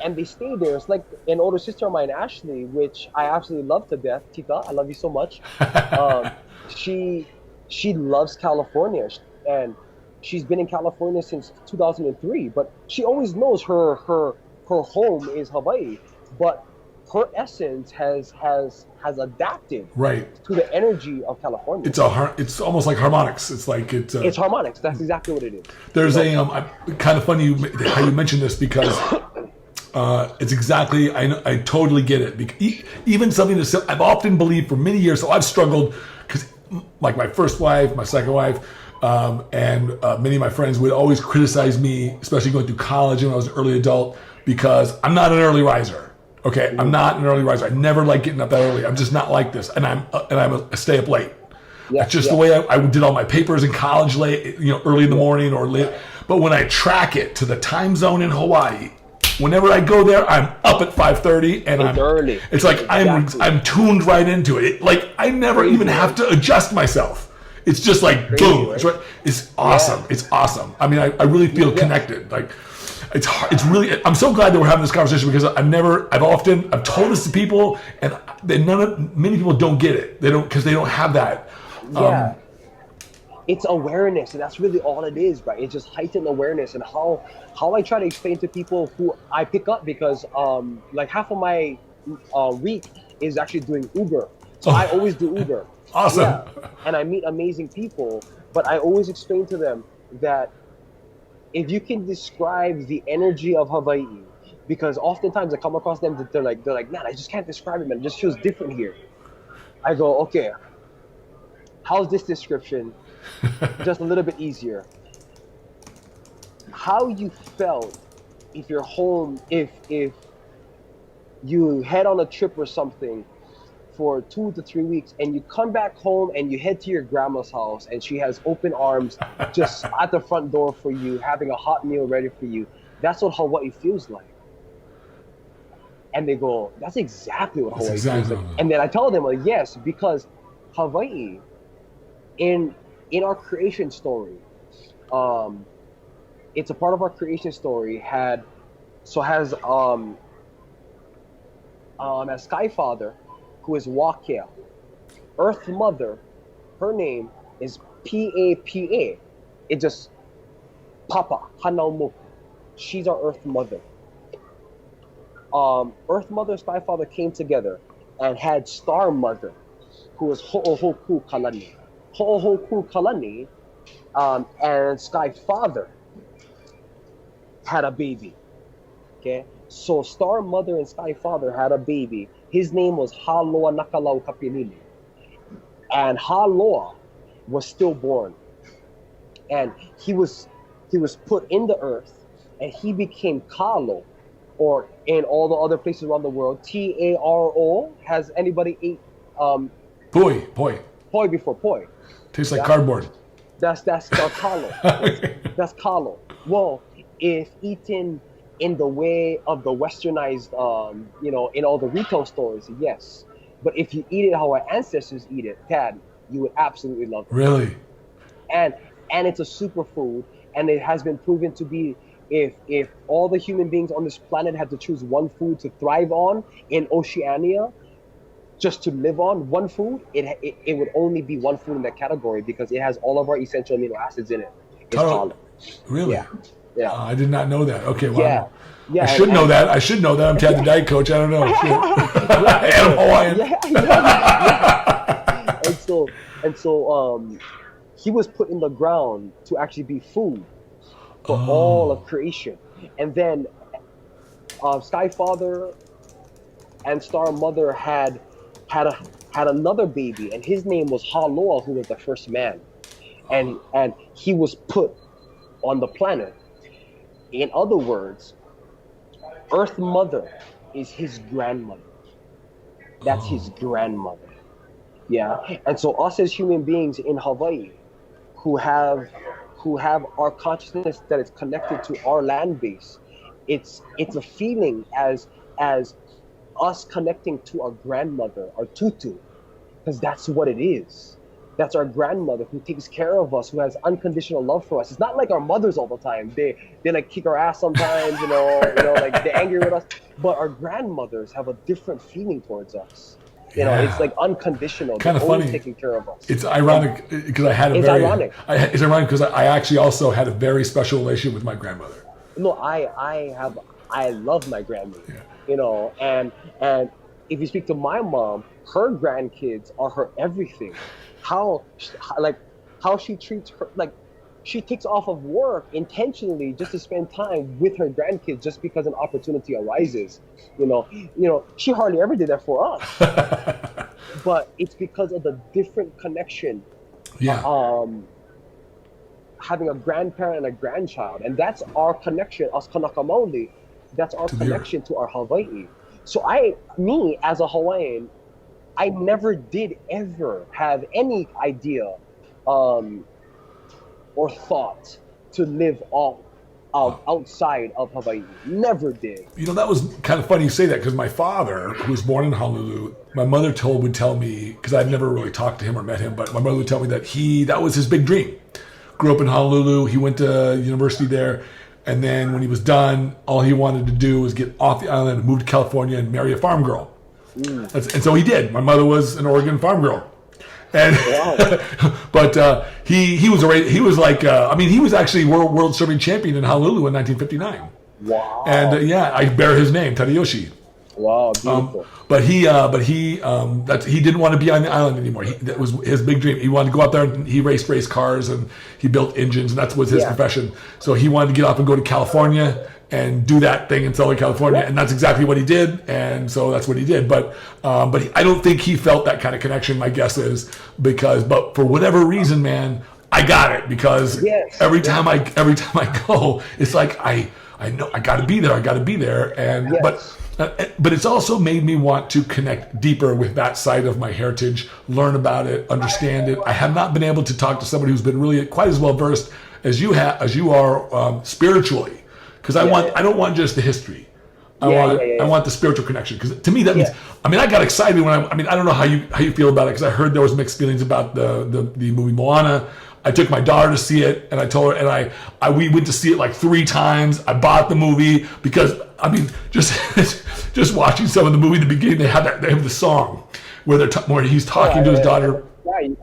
and they stay there. It's like an older sister of mine, Ashley, which I absolutely love to death. Tika, I love you so much. She loves California, and she's been in California since 2003. But she always knows her home is Hawaii. But her essence has adapted right to the energy of California. It's almost like harmonics. It's like it's harmonics. That's exactly what it is. There's kind of funny how you mentioned this, because it's exactly, I totally get it. Even something that I've often believed for many years, so I've struggled, because like my first wife, my second wife, and many of my friends would always criticize me, especially going through college and when I was an early adult, because I'm not an early riser. Okay, I'm not an early riser. I never like getting up that early. I'm just not like this, and I'm a stay up late. That's just the way I did all my papers in college late, early in the morning or late. But when I track it to the time zone in Hawaii, whenever I go there, I'm up at 5:30, and I'm early. It's like I'm tuned right into it. Like I never even have to adjust myself. It's just like boom. Right? It's awesome. Yeah. It's awesome. I mean, I really feel connected. Like. It's hard. It's really. I'm so glad that we're having this conversation, because I've told this to people, and many people don't get it. They don't, because they don't have that. It's awareness, and that's really all it is, right? It's just heightened awareness, and how I try to explain to people who I pick up, because like half of my week is actually doing Uber, so I always do Uber. Awesome. Yeah. And I meet amazing people, but I always explain to them that if you can describe the energy of Hawaii, because oftentimes I come across them, they're like, man, I just can't describe it, man. It just feels different here. I go, okay, how's this description? Just a little bit easier. How you felt if you're home, if you head on a trip or something for 2 to 3 weeks, and you come back home and you head to your grandma's house, and she has open arms just at the front door for you, having a hot meal ready for you. That's what Hawaii feels like. And they go, that's exactly what Hawaii feels like. And then I tell them, like, yes, because Hawaii, in our creation story, it's a part of our creation story, has Sky Father, who is Wakea. Earth Mother, her name is P-A-P-A. It just Papa, Hanaumoku. She's our Earth Mother. Earth Mother, Sky Father came together and had Star Mother, who was Ho'ohoku Kalani. Ho'ohoku Kalani and Sky Father had a baby. Okay? So Star Mother and Sky Father had a baby. His name was Haloa Nakalau Kapinili. And Haloa was stillborn. And he was put in the earth, and he became Kalo, or in all the other places around the world, T-A-R-O. Has anybody ate poi before? Poi. Tastes like cardboard. That's Kalo. That's Kalo. Well, if eaten in the way of the westernized, in all the retail stores, yes. But if you eat it how our ancestors eat it, Tad, you would absolutely love it. Really? And it's a superfood, and it has been proven to be, if all the human beings on this planet had to choose one food to thrive on in Oceania, just to live on, one food, it would only be one food in that category, because it has all of our essential amino acids in it. It's Kalo. Really? Yeah. Yeah. I did not know that. Okay, wow. Yeah. I should know that. I'm Tad the Diet Coach. I don't know. I'm Hawaiian. Yeah. And so he was put in the ground to actually be food for all of creation. And then Sky Father and Star Mother had another baby, and his name was Haloa, who was the first man. And he was put on the planet. In other words, Earth Mother is his grandmother. That's his grandmother. Yeah. And so us as human beings in Hawaii, who have our consciousness that is connected to our land base, it's a feeling as us connecting to our grandmother, our tutu, because that's what it is. That's our grandmother who takes care of us, who has unconditional love for us. It's not like our mothers all the time. They like kick our ass sometimes, like they're angry with us. But our grandmothers have a different feeling towards us. It's like unconditional. Kind of funny. Taking care of us. It's ironic because it's ironic because I actually also had a very special relationship with my grandmother. No, I love my grandmother. Yeah. And if you speak to my mom, her grandkids are her everything. How she treats her, like she takes off of work intentionally just to spend time with her grandkids just because an opportunity arises. She hardly ever did that for us, but it's because of the different connection. Yeah. Having a grandparent and a grandchild, and that's our connection, us Kanaka Maoli. That's our connection to our Hawaii. So me as a Hawaiian, I never did ever have any idea or thought to live outside of Hawaii. Never did. That was kind of funny you say that, because my father, who was born in Honolulu, my mother would tell me, because I'd never really talked to him or met him, but my mother would tell me that was his big dream. Grew up in Honolulu. He went to university there. And then when he was done, all he wanted to do was get off the island and move to California and marry a farm girl. And so he did. My mother was an Oregon farm girl. And but he was actually world serving champion in Honolulu in 1959. Wow. And I bear his name, Tadayoshi. Wow, beautiful. But he didn't want to be on the island anymore. That was his big dream. He wanted to go out there, and he raced race cars, and he built engines, and that was his profession. So he wanted to get off and go to California and do that thing in Southern California, and that's exactly what he did. And so that's what he did. But I don't think he felt that kind of connection. My guess is but for whatever reason, man, I got it, because every time I go, it's like I know I got to be there. And but it's also made me want to connect deeper with that side of my heritage, learn about it, understand it. I have not been able to talk to somebody who's been really quite as well versed as you are spiritually, because I don't want just the history. I want the spiritual connection, because to me that means. I mean, I got excited when I don't know how you feel about it, because I heard there was mixed feelings about the movie Moana. I took my daughter to see it, and I told her, and we went to see it like 3 times. I bought the movie because just watching some of the movie in the beginning, they have the song where he's talking to his daughter. Right.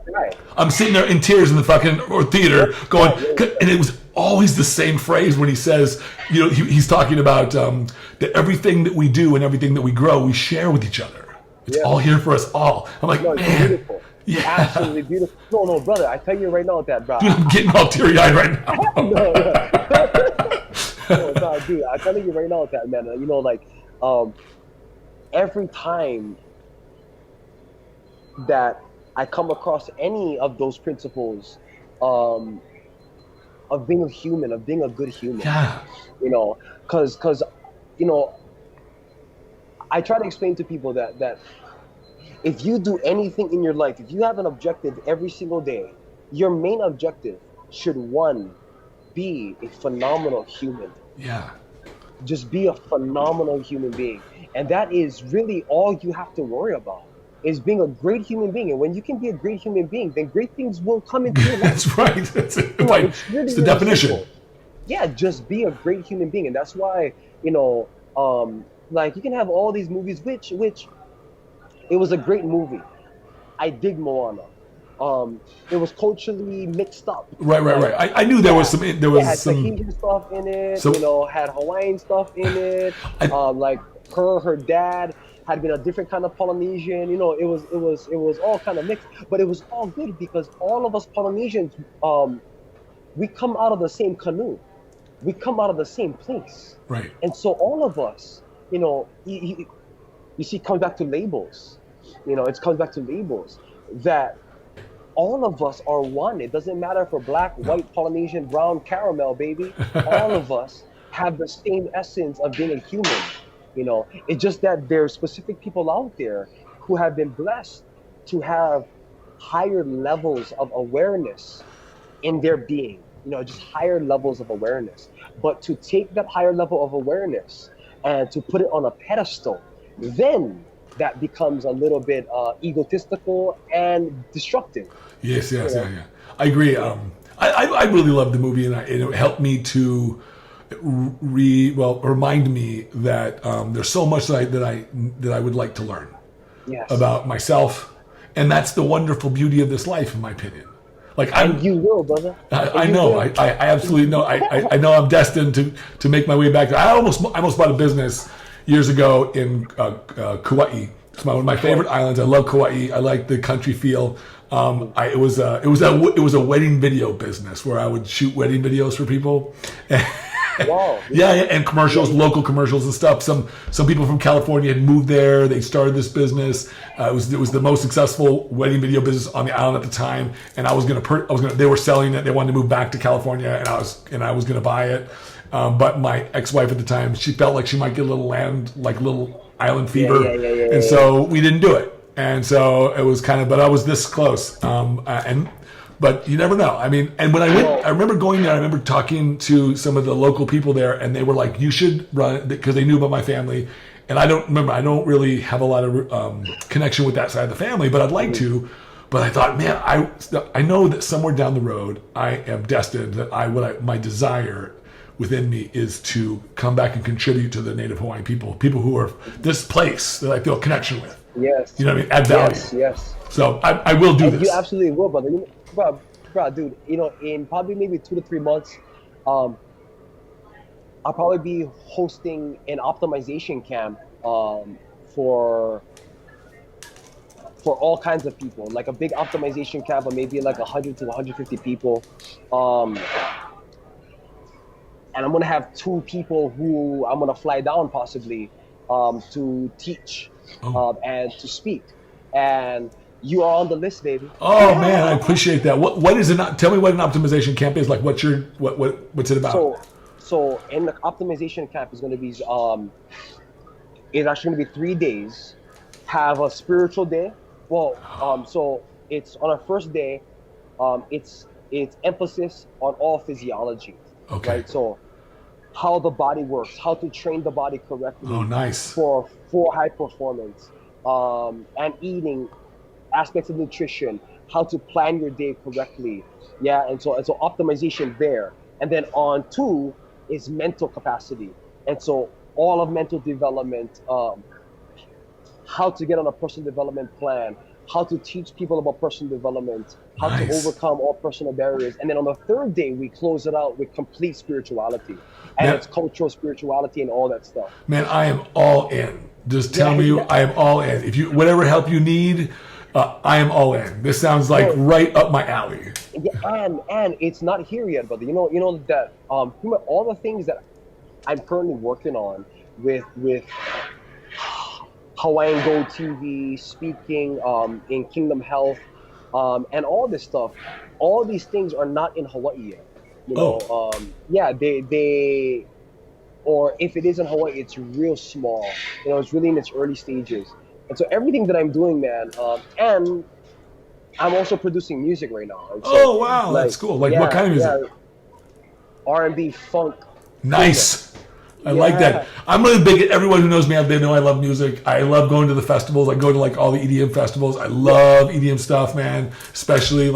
I'm sitting there in tears in the fucking theater, going, and it was always the same phrase when he says, he's talking about that everything that we do and everything that we grow, we share with each other. It's all here for us all. I'm like, man. Beautiful. Yeah. Absolutely beautiful. No, brother, I tell you right now with that, bro. Dude, I'm getting all teary-eyed right now. No, dude, I'm telling you right now with that, man. Every time that I come across any of those principles of being a human, of being a good human, because I try to explain to people that if you do anything in your life, if you have an objective every single day, your main objective should, one, be a phenomenal human. Yeah. Just be a phenomenal human being. And that is really all you have to worry about, is being a great human being. And when you can be a great human being, then great things will come into your life. That's right. That's it. It's the definition. Simple. Yeah, just be a great human being. And that's why, you can have all these movies, which it was a great movie. I dig Moana. It was culturally mixed up. Right. I knew there was some. There was had some Tahitian stuff in it. Had Hawaiian stuff in it. Her dad had been a different kind of Polynesian. It was all kind of mixed, but it was all good because all of us Polynesians, we come out of the same canoe. We come out of the same place. Right. And so all of us, you see, it comes back to labels. It comes back to labels that all of us are one. It doesn't matter if we're black, white, Polynesian, brown, caramel, baby. All of us have the same essence of being a human. It's just that there are specific people out there who have been blessed to have higher levels of awareness in their being, just higher levels of awareness. But to take that higher level of awareness and to put it on a pedestal, then that becomes a little bit egotistical and destructive. Yes. I agree. I really loved the movie, and it helped me to remind me that there's so much that I would like to learn about myself, and that's the wonderful beauty of this life, in my opinion. You will, brother. I know. I absolutely know. I know I'm destined to make my way back. I almost bought a business years ago in Kauai, It's one of my favorite islands. I love Kauai. I like the country feel. It was a wedding video business where I would shoot wedding videos for people. Wow. Yeah, and commercials, local commercials and stuff. Some people from California had moved there. They started this business. It was the most successful wedding video business on the island at the time. And they were selling it. They wanted to move back to California, and I was gonna buy it. But my ex-wife at the time, she felt like she might get a little island fever, and so we didn't do it. And so it was but I was this close. But you never know. I mean, and when I went, I remember going there. I remember talking to some of the local people there, and they were like, "You should run it," because they knew about my family. And I don't really have a lot of connection with that side of the family, but I'd like to. But I thought, man, I know that somewhere down the road, I am destined. That my desire within me is to come back and contribute to the Native Hawaiian people who are this place that I feel a connection with. Yes. You know what I mean? Add value. Yes. So I will do this. You absolutely will, brother. Bro, dude, in probably maybe 2 to 3 months, I'll probably be hosting an optimization camp for all kinds of people, like a big optimization camp of maybe like 100 to 150 people. And I'm gonna have 2 people who I'm gonna fly down possibly to teach and to speak. And you are on the list, baby. Oh man, I appreciate that. What is tell me what an optimization camp is. Like, what's it about? So in the optimization camp is going to be it's actually going to be 3 days. Have a spiritual day. Well, so it's on our first day. It's emphasis on all physiology. Okay. Right. So how the body works, how to train the body correctly. Oh, nice. For high performance, and eating. Aspects of nutrition, how to plan your day correctly, and so optimization there. And then on 2 is mental capacity, and so all of mental development, how to get on a personal development plan, how to teach people about personal development, how to overcome all personal barriers. And then on the 3rd day, we close it out with complete spirituality, and it's cultural spirituality and all that stuff. Man, I am all in. Just tell me, I am all in. If you whatever help you need. I am all in. This sounds like right up my alley. Yeah, and it's not here yet, brother. You know that all the things that I'm currently working on with Hawaiian Gold TV, speaking in Kingdom Health, and all this stuff. All these things are not in Hawaii yet. They or if it is in Hawaii, it's real small. It's really in its early stages. And so everything that I'm doing, man, and I'm also producing music right now. So, wow, that's cool. Like, what kind of music? R&B, funk. Nice. I like that. I'm really big at everyone who knows me. They know I love music. I love going to the festivals. I go to like all the EDM festivals. I love EDM stuff, man. Especially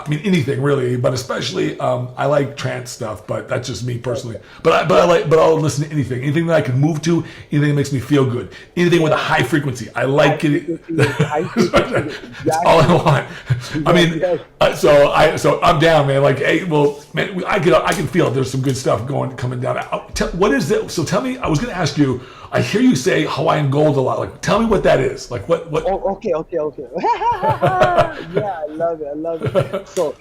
anything really, but especially I like trance stuff. But that's just me personally. But I'll listen to anything that I can move to. Anything that makes me feel good. Anything with a high frequency. I like it. That's all I want. I mean, so I'm down, man. Like, hey, well, man, I can feel it. There's some good stuff coming down. What is that? So tell me, I was going to ask you, I hear you say Hawaiian Gold a lot. Like, tell me what that is. Like, what? Oh, okay. Yeah, I love it. So,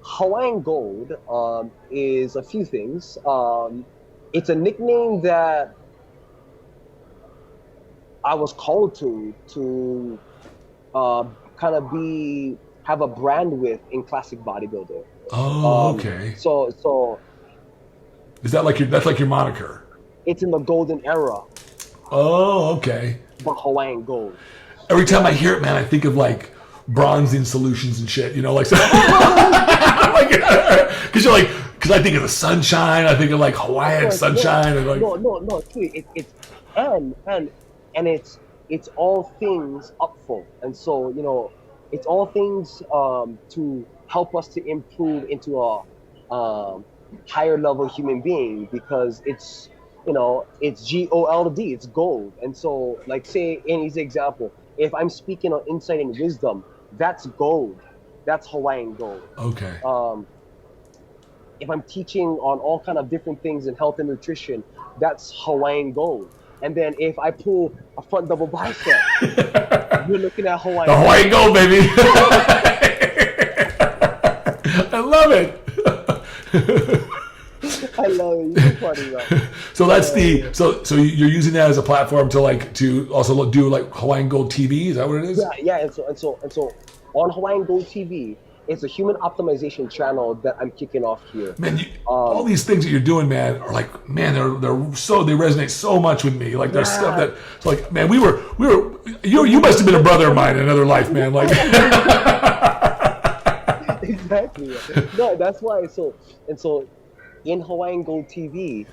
Hawaiian Gold is a few things. It's a nickname that I was called to kind of have a brand with in classic bodybuilding. Oh, okay. So is that that's like your moniker? It's in the golden era. Oh, okay. For Hawaiian Gold. Every time I hear it, man, I think of like bronzing solutions and shit. Because I think of the sunshine. I think of like Hawaiian sunshine and like. No. It's all things upful, and so it's all things to help us to improve into a higher level human being, because it's GOLD, it's gold. And so, like, say in his example, if I'm speaking on insight and wisdom, that's gold. That's Hawaiian Gold. Okay. If I'm teaching on all kind of different things in health and nutrition, that's Hawaiian Gold. And then if I pull a front double bicep, you're looking at Hawaiian. The Hawaiian Gold, baby. I love it. I love it. You're funny, bro. So that's so you're using that as a platform to also do like Hawaiian Gold TV. Is that what it is? Yeah. And so on Hawaiian Gold TV, it's a human optimization channel that I'm kicking off here. Man, all these things that you're doing, man, are like, man, they resonate so much with me. Like there's stuff that it's like, man, we were you must have been a brother of mine in another life, man. Like exactly. No, that's why. So in Hawaiian Gold TV,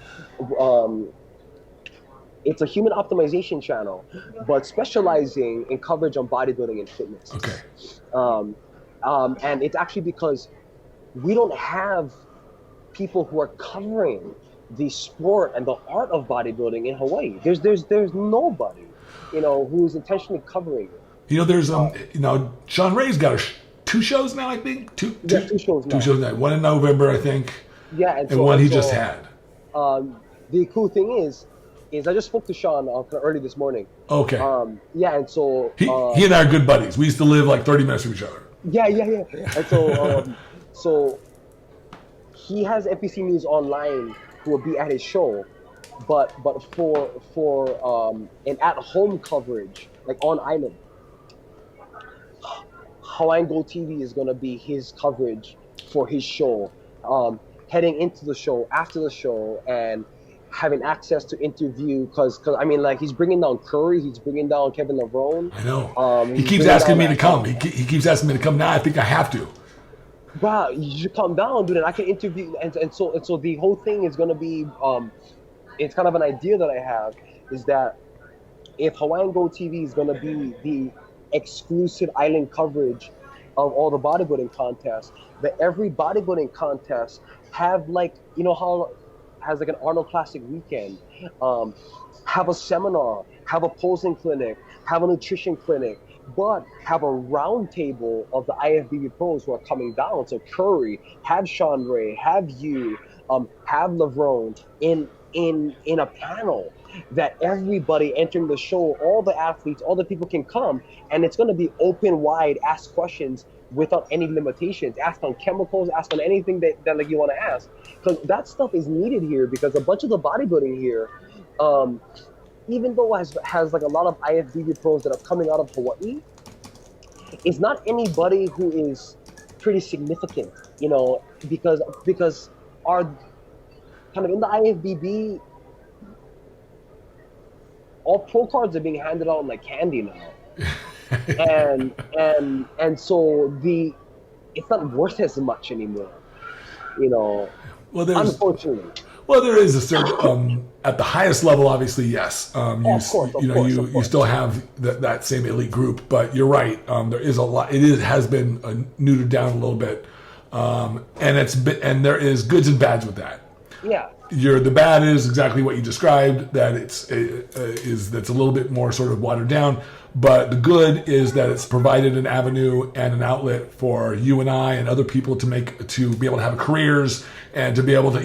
it's a human optimization channel, but specializing in coverage on bodybuilding and fitness. Okay. And it's actually because we don't have people who are covering the sport and the art of bodybuilding in Hawaii. There's nobody, who's intentionally covering it. There's Sean Ray's got 2 shows now, I think. Two shows now. 2 shows now. One in November, I think. Yeah, and one he just had. The cool thing is I just spoke to Sean early this morning. Okay. And so he and I are good buddies. We used to live like 30 minutes from each other. Yeah. And so so he has NPC News Online who will be at his show, but for an at-home coverage like on island, Hawaiian Gold TV is gonna be his coverage for his show. Heading into the show, after the show, and having access to interview, because I mean, like, he's bringing down Curry, he's bringing down Kevin Levrone. I know. He keeps asking me to come. He keeps asking me to come. Now I think I have to. Wow, you should come down, dude. And I can interview, and so the whole thing is gonna be, it's kind of an idea that I have, is that if Hawaiian Gold TV is gonna be the exclusive island coverage of all the bodybuilding contests, that every bodybuilding contest have, like, how has like an Arnold Classic weekend, have a seminar, have a posing clinic, have a nutrition clinic, but have a round table of the IFBB pros who are coming down. So Curry, have Sean Ray, have you, have Levrone in a panel that everybody entering the show, all the athletes, all the people can come, and it's going to be open, wide, ask questions without any limitations. Ask on chemicals, ask on anything that like you want to ask, because that stuff is needed here, because a bunch of the bodybuilding here, even though it has like a lot of IFBB pros that are coming out of Hawaii, it's not anybody who is pretty significant, because our kind of in the IFBB, all pro cards are being handed out like candy now. and so it's not worth as much anymore, Well, unfortunately. Well, there is a certain at the highest level, obviously, yes. You still have that same elite group, but you're right. There is a lot. It has been neutered down a little bit, and there is goods and bads with that. Yeah. The bad is exactly what you described, that that's a little bit more sort of watered down. But the good is that it's provided an avenue and an outlet for you and I and other people to be able to have careers and to be able to,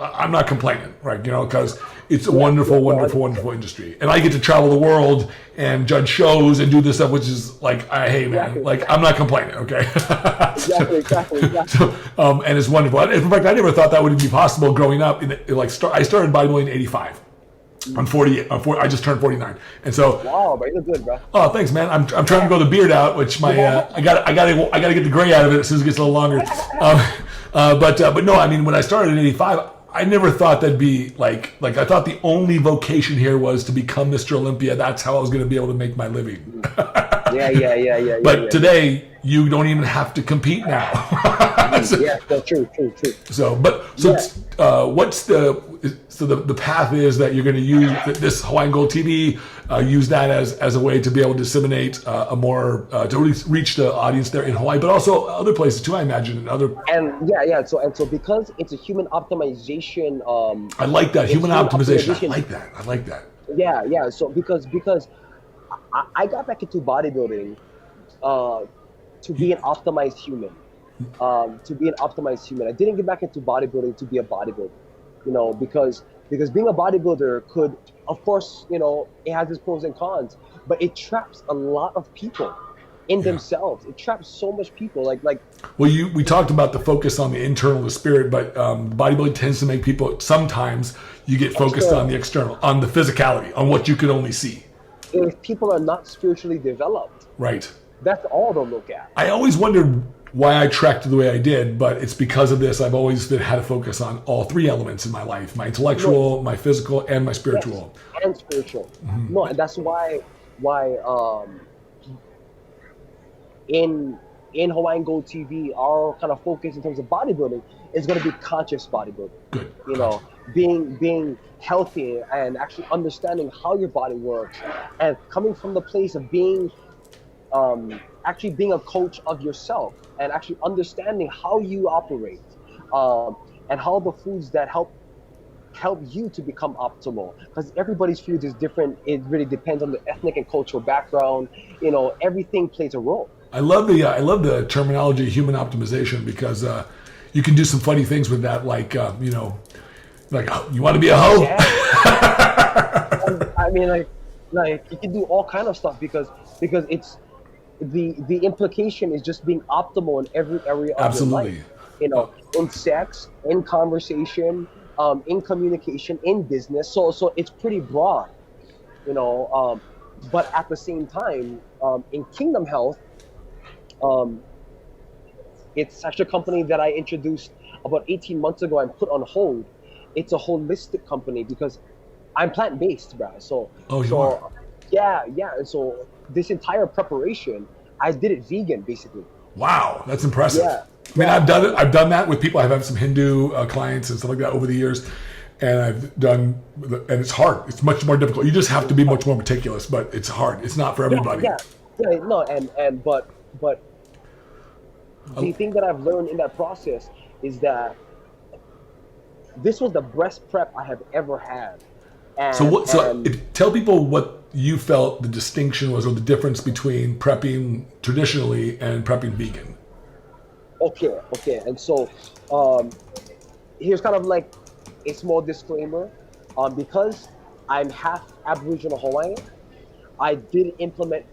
I'm not complaining, right? Because it's a wonderful, wonderful, wonderful industry. And I get to travel the world and judge shows and do this stuff, which is like, hey, man, exactly. Like, I'm not complaining, okay? Exactly. So, and it's wonderful. In fact, I never thought that would be possible growing up. I started bodybuilding in '85. I'm 48. I just turned 49, and so. Wow, but you look good, bro. Oh, thanks, man. I'm trying to grow the beard out, which I got to get the gray out of it as soon as it gets a little longer. But no, I mean, when I started in '85, I never thought that'd be like I thought the only vocation here was to become Mr. Olympia. That's how I was going to be able to make my living. Yeah. But today, you don't even have to compete now. Yeah, true. What's the path is that you're going to use this Hawaiian Gold TV, use that as a way to be able to disseminate to really reach the audience there in Hawaii, but also other places too, I imagine, and other. And yeah. So because it's a human optimization. I like that human optimization. I like that. Yeah. So because I got back into bodybuilding to be an optimized human. I didn't get back into bodybuilding to be a bodybuilder, because being a bodybuilder could of course, it has its pros and cons, but it traps a lot of people in themselves. It traps so much people. Well, we talked about the focus on the internal, the spirit, but bodybuilding tends to make people, sometimes you get focused on the external, on the physicality, on what you could only see. If people are not spiritually developed, right, that's all they'll look at. I always wondered why I tracked the way I did, but it's because of this. I've always had to focus on all three elements in my life: my intellectual, my physical, and my spiritual. Yes, and spiritual. No, and that's why in Hawaiian Gold TV, our kind of focus in terms of bodybuilding is going to be conscious bodybuilding. Good. Being healthy and actually understanding how your body works, and coming from the place of being actually being a coach of yourself, and actually understanding how you operate, and how the foods that help you to become optimal, because everybody's food is different. It really depends on the ethnic and cultural background. Everything plays a role. I love the terminology human optimization, because you can do some funny things with that, like you want to be a hoe. Yeah. I mean, like you can do all kind of stuff because it's the implication is just being optimal in every area of your life. In sex, in conversation, in communication, in business. So it's pretty broad, but at the same time, in Kingdom Health, it's actually a company that I introduced about 18 months ago and put on hold. It's a holistic company because I'm plant-based, bro. Yeah. And so this entire preparation, I did it vegan, basically. Wow, that's impressive. Yeah. I mean, I've done that with people. I've had some Hindu clients and stuff like that over the years, and and it's hard. It's much more difficult. You just have to be much more meticulous, but it's hard. It's not for everybody. But the thing that I've learned in that process is that this was the best prep I have ever had. Tell people what you felt the distinction was, or the difference between prepping traditionally and prepping vegan. Okay. And so here's kind of like a small disclaimer. Because I'm half Aboriginal Hawaiian, I did implement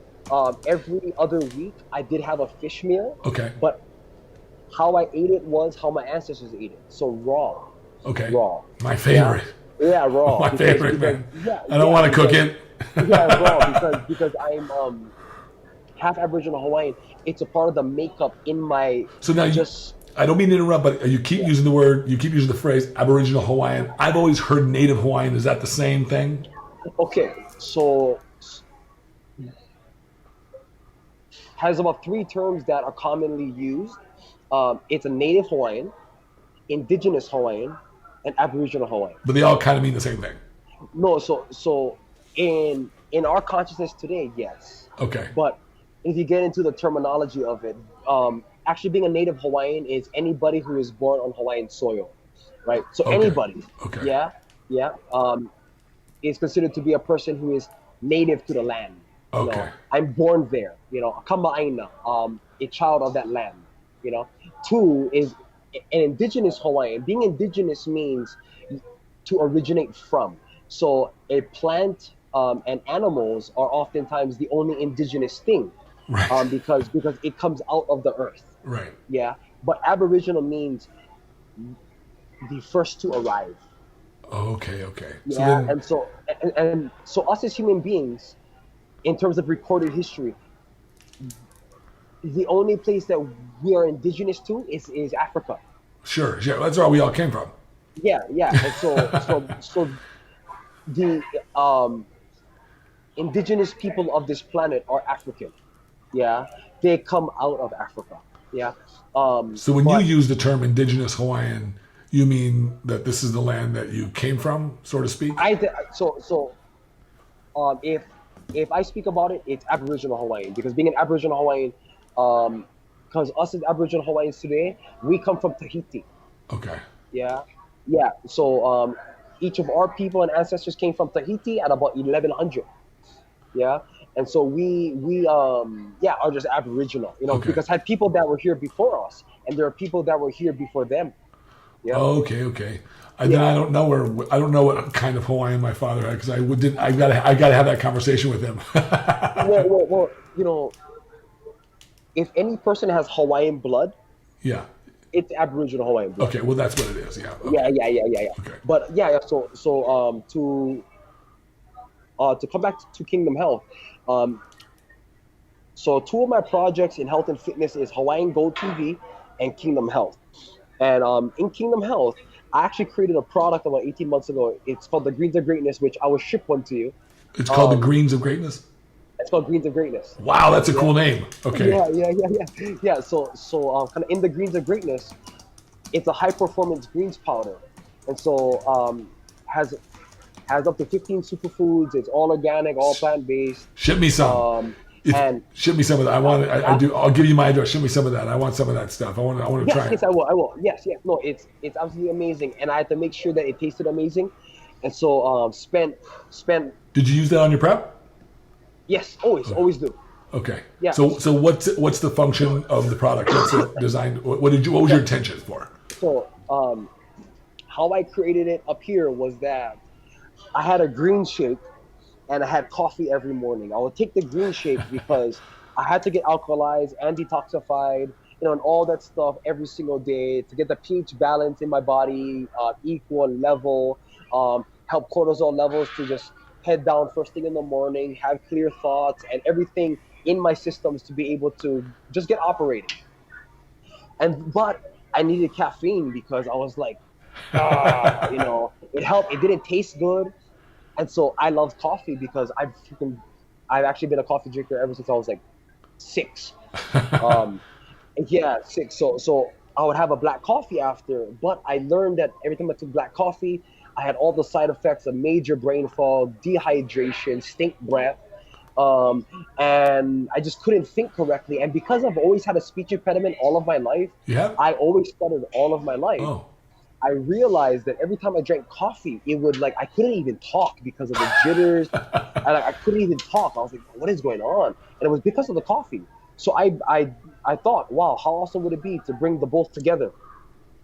every other week. I did have a fish meal. Okay. But how I ate it was how my ancestors ate it. So raw. Okay. Raw. My favorite. Yeah, raw. My favorite, man. I don't want to cook it. Raw because I'm half Aboriginal Hawaiian. It's a part of the makeup in my. So now I don't mean to interrupt, but you keep using the phrase Aboriginal Hawaiian. I've always heard Native Hawaiian. Is that the same thing? Okay, so has about 3 terms that are commonly used. It's a Native Hawaiian, Indigenous Hawaiian, and Aboriginal Hawaiian. But they all kind of mean the same thing. No, so in our consciousness today, yes. Okay. But if you get into the terminology of it, actually being a Native Hawaiian is anybody who is born on Hawaiian soil, right? So anybody, is considered to be a person who is native to the land. Okay. I'm born there, a kamba aina, a child of that land, 2 is an indigenous Hawaiian. Being indigenous means to originate from. So a plant and animals are oftentimes the only indigenous thing, right. because it comes out of the earth. Right. Yeah. But Aboriginal means the first to arrive. Okay. Yeah. And so us as human beings, in terms of recorded history, the only place that we are indigenous to is Africa. Sure. That's where we all came from. Yeah. And so the indigenous people of this planet are African. Yeah. They come out of Africa. Yeah. So when you use the term indigenous Hawaiian, you mean that this is the land that you came from, so to speak? If I speak about it, it's Aboriginal Hawaiian, because being an Aboriginal Hawaiian, because us as Aboriginal Hawaiians today, we come from Tahiti. Okay. Yeah. So each of our people and ancestors came from Tahiti at about 1100. Yeah. And so we are just Aboriginal, because had people that were here before us, and there are people that were here before them. Yeah. Okay. Then I don't know what kind of Hawaiian my father had, because I gotta have that conversation with him. Well, if any person has Hawaiian blood, Yeah. it's Aboriginal Hawaiian blood. Okay. Well, that's what it is. Yeah. Okay. Yeah. Okay. But to come back to Kingdom Health, so two of my projects in health and fitness is Hawaiian Gold TV and Kingdom Health. And in Kingdom Health, I actually created a product about 18 months ago. It's called the Greens of Greatness, which I will ship one to you. It's called the Greens of Greatness. It's called Greens of Greatness. Wow, that's a cool name. Okay. Yeah. So kind of in the Greens of Greatness, it's a high performance greens powder, and so has up to 15 superfoods. It's all organic, all plant based. Ship me some. Ship me some of that. I do. I'll give you my address. Ship me some of that. I want some of that stuff. I want to try it. Yes, I will. Yes. No, it's absolutely amazing, and I had to make sure that it tasted amazing, and so spent. Did you use that on your prep? Yes, always do. Okay. Yeah. So what's the function of the product? What's it designed? What was your intention for? So how I created it up here was that I had a green shake and I had coffee every morning. I would take the green shake because I had to get alkalized and detoxified, and all that stuff every single day to get the pH balance in my body equal, level, help cortisol levels to just head down first thing in the morning, have clear thoughts, and everything in my systems to be able to just get operating. But I needed caffeine because I was like, it helped. It didn't taste good. And so I love coffee because I've actually been a coffee drinker ever since I was like 6. 6. So I would have a black coffee after, but I learned that every time I took black coffee, I had all the side effects of major brain fog, dehydration, stink breath, and I just couldn't think correctly. And because I've always had a speech impediment all of my life, I always stuttered all of my life. Oh. I realized that every time I drank coffee, it would I couldn't even talk because of the jitters. And I couldn't even talk. I was like, what is going on? And it was because of the coffee. So I thought, wow, how awesome would it be to bring the both together?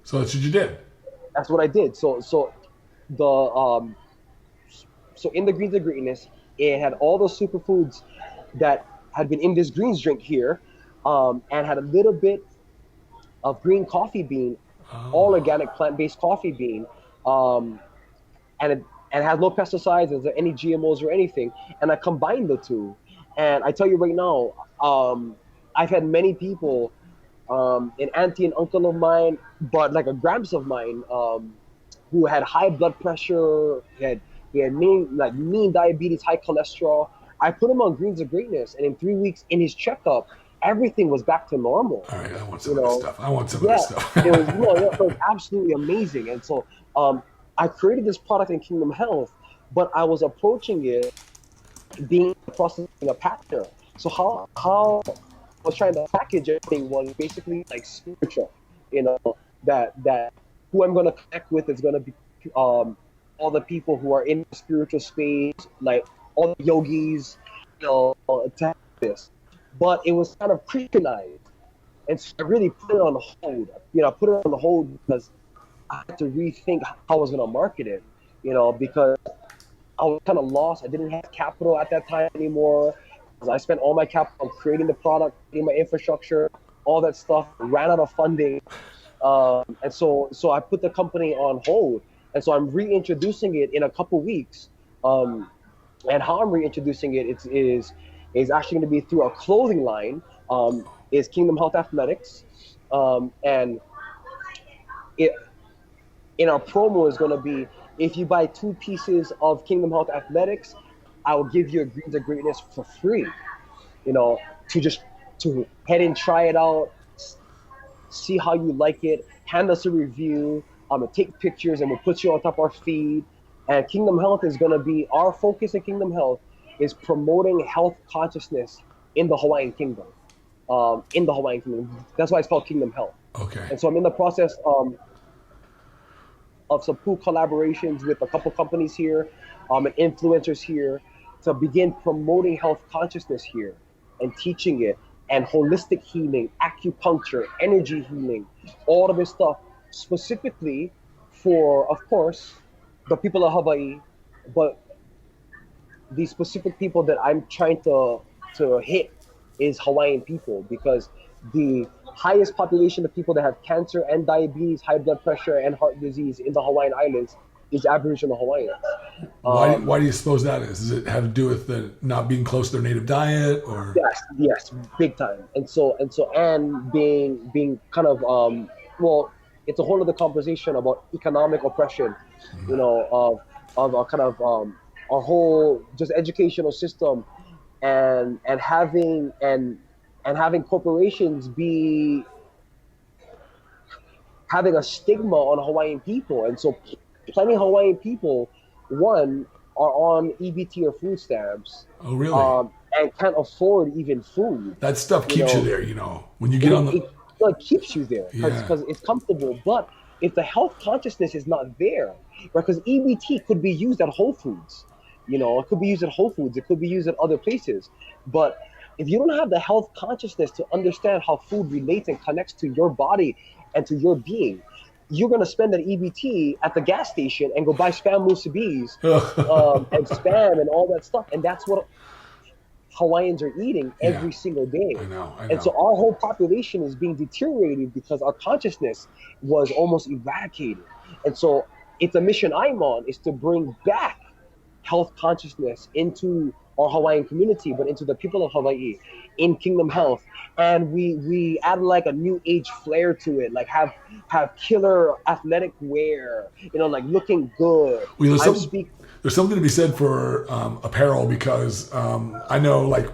So that's what you did. That's what I did. So in the Greens of Greatness, it had all the superfoods that had been in this greens drink here, and had a little bit of green coffee bean, all organic plant-based coffee bean, and it has no pesticides, is there any GMOs or anything, and I combined the two. And I tell you right now, I've had many people, an auntie and uncle of mine, but like a gramps of mine, who had high blood pressure, he had mean diabetes, high cholesterol. I put him on Greens of Greatness, and in 3 weeks in his checkup, everything was back to normal. All right, I want some of this stuff. It was, it was absolutely amazing. And so I created this product in Kingdom Health, but I was approaching it being processing a partner. So how I was trying to package everything was basically like spiritual, that who I'm going to connect with is going to be all the people who are in the spiritual space, like all the yogis, to have this. But it was kind of Christianized. And so I really put it on hold. I put it on hold because I had to rethink how I was going to market it, because I was kind of lost. I didn't have capital at that time anymore. I spent all my capital on creating the product, creating my infrastructure, all that stuff, ran out of funding. And so I put the company on hold. And so I'm reintroducing it in a couple weeks. And how I'm reintroducing it is actually going to be through a clothing line, is Kingdom Health Athletics. And in our promo is going to be, if you buy 2 pieces of Kingdom Health Athletics, I will give you a Greens of Greatness for free, to head and try it out, see how you like it, hand us a review, take pictures, and we'll put you on top of our feed. And Kingdom Health is going to be, our focus in Kingdom Health is promoting health consciousness in the Hawaiian Kingdom. That's why it's called Kingdom Health. Okay. And so I'm in the process of some cool collaborations with a couple companies here, and influencers here, to begin promoting health consciousness here and teaching it, and holistic healing, acupuncture, energy healing, all of this stuff specifically for, of course, the people of Hawaii, but the specific people that I'm trying to hit is Hawaiian people, because the highest population of people that have cancer and diabetes, high blood pressure, and heart disease in the Hawaiian Islands is Aboriginal Hawaiians. Why do you suppose that is? Does it have to do with the not being close to their native diet, or? Yes, big time. And being kind of well, it's a whole other conversation about economic oppression, you know, of our kind of our whole just educational system, and having corporations be having a stigma on Hawaiian people, and so plenty of Hawaiian people, one, are on EBT or food stamps. Oh, really? And can't afford even food. That stuff keeps you there, you know. When you get on the... It keeps you there because it's comfortable. But if the health consciousness is not there, right? Because EBT could be used at Whole Foods. You know, it could be used at Whole Foods. It could be used at other places. But if you don't have the health consciousness to understand how food relates and connects to your body and to your being, you're going to spend that EBT at the gas station and go buy Spam Musubis and Spam and all that stuff. And that's what Hawaiians are eating every single day. I know. And so our whole population is being deteriorated because our consciousness was almost eradicated. And so it's a mission I'm on, is to bring back health consciousness into our Hawaiian community, but into the people of Hawaii in Kingdom Health. And we add like a new age flair to it, like have killer athletic wear, you know, like looking good. Well, there's something to be said for apparel, because I know like